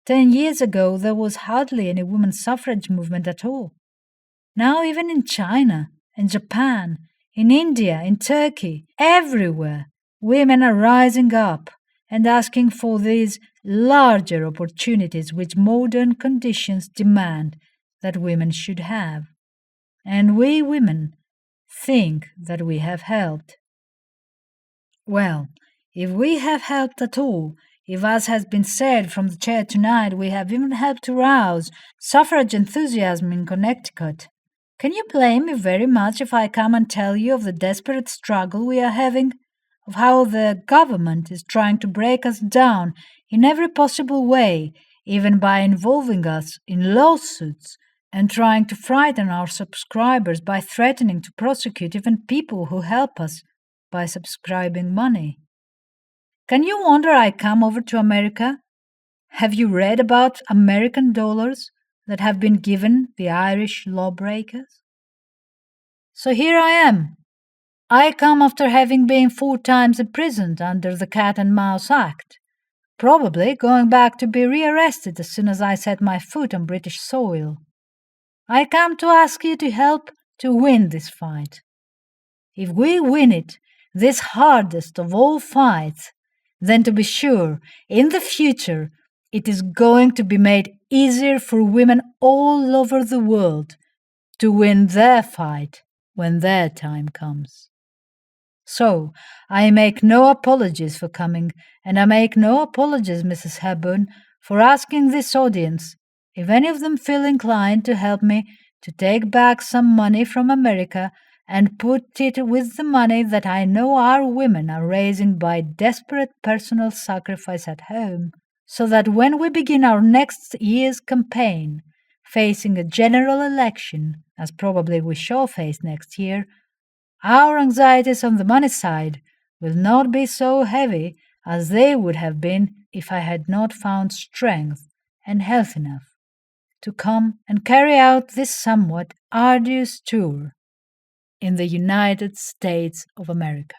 10 years ago there was hardly any women's suffrage movement at all. Now even in China, in Japan, in India, in Turkey, everywhere, women are rising up and asking for these larger opportunities which modern conditions demand that women should have. And we women think that we have helped. Well, if we have helped at all, if, as has been said from the chair tonight, we have even helped to rouse suffrage enthusiasm in Connecticut, can you blame me very much if I come and tell you of the desperate struggle we are having, of how the government is trying to break us down in every possible way, even by involving us in lawsuits and trying to frighten our subscribers by threatening to prosecute even people who help us by subscribing money. Can you wonder I come over to America? Have you read about American dollars that have been given the Irish lawbreakers? So here I am. I come after having been 4 times imprisoned under the Cat and Mouse Act, probably going back to be rearrested as soon as I set my foot on British soil. I come to ask you to help to win this fight. If we win it, this hardest of all fights, then to be sure, in the future, it is going to be made easier for women all over the world to win their fight when their time comes. So, I make no apologies for coming, and I make no apologies, Mrs. Hepburn, for asking this audience, if any of them feel inclined to help me, to take back some money from America and put it with the money that I know our women are raising by desperate personal sacrifice at home, so that when we begin our next year's campaign, facing a general election, as probably we shall face next year, our anxieties on the money side will not be so heavy as they would have been if I had not found strength and health enough to come and carry out this somewhat arduous tour in the United States of America.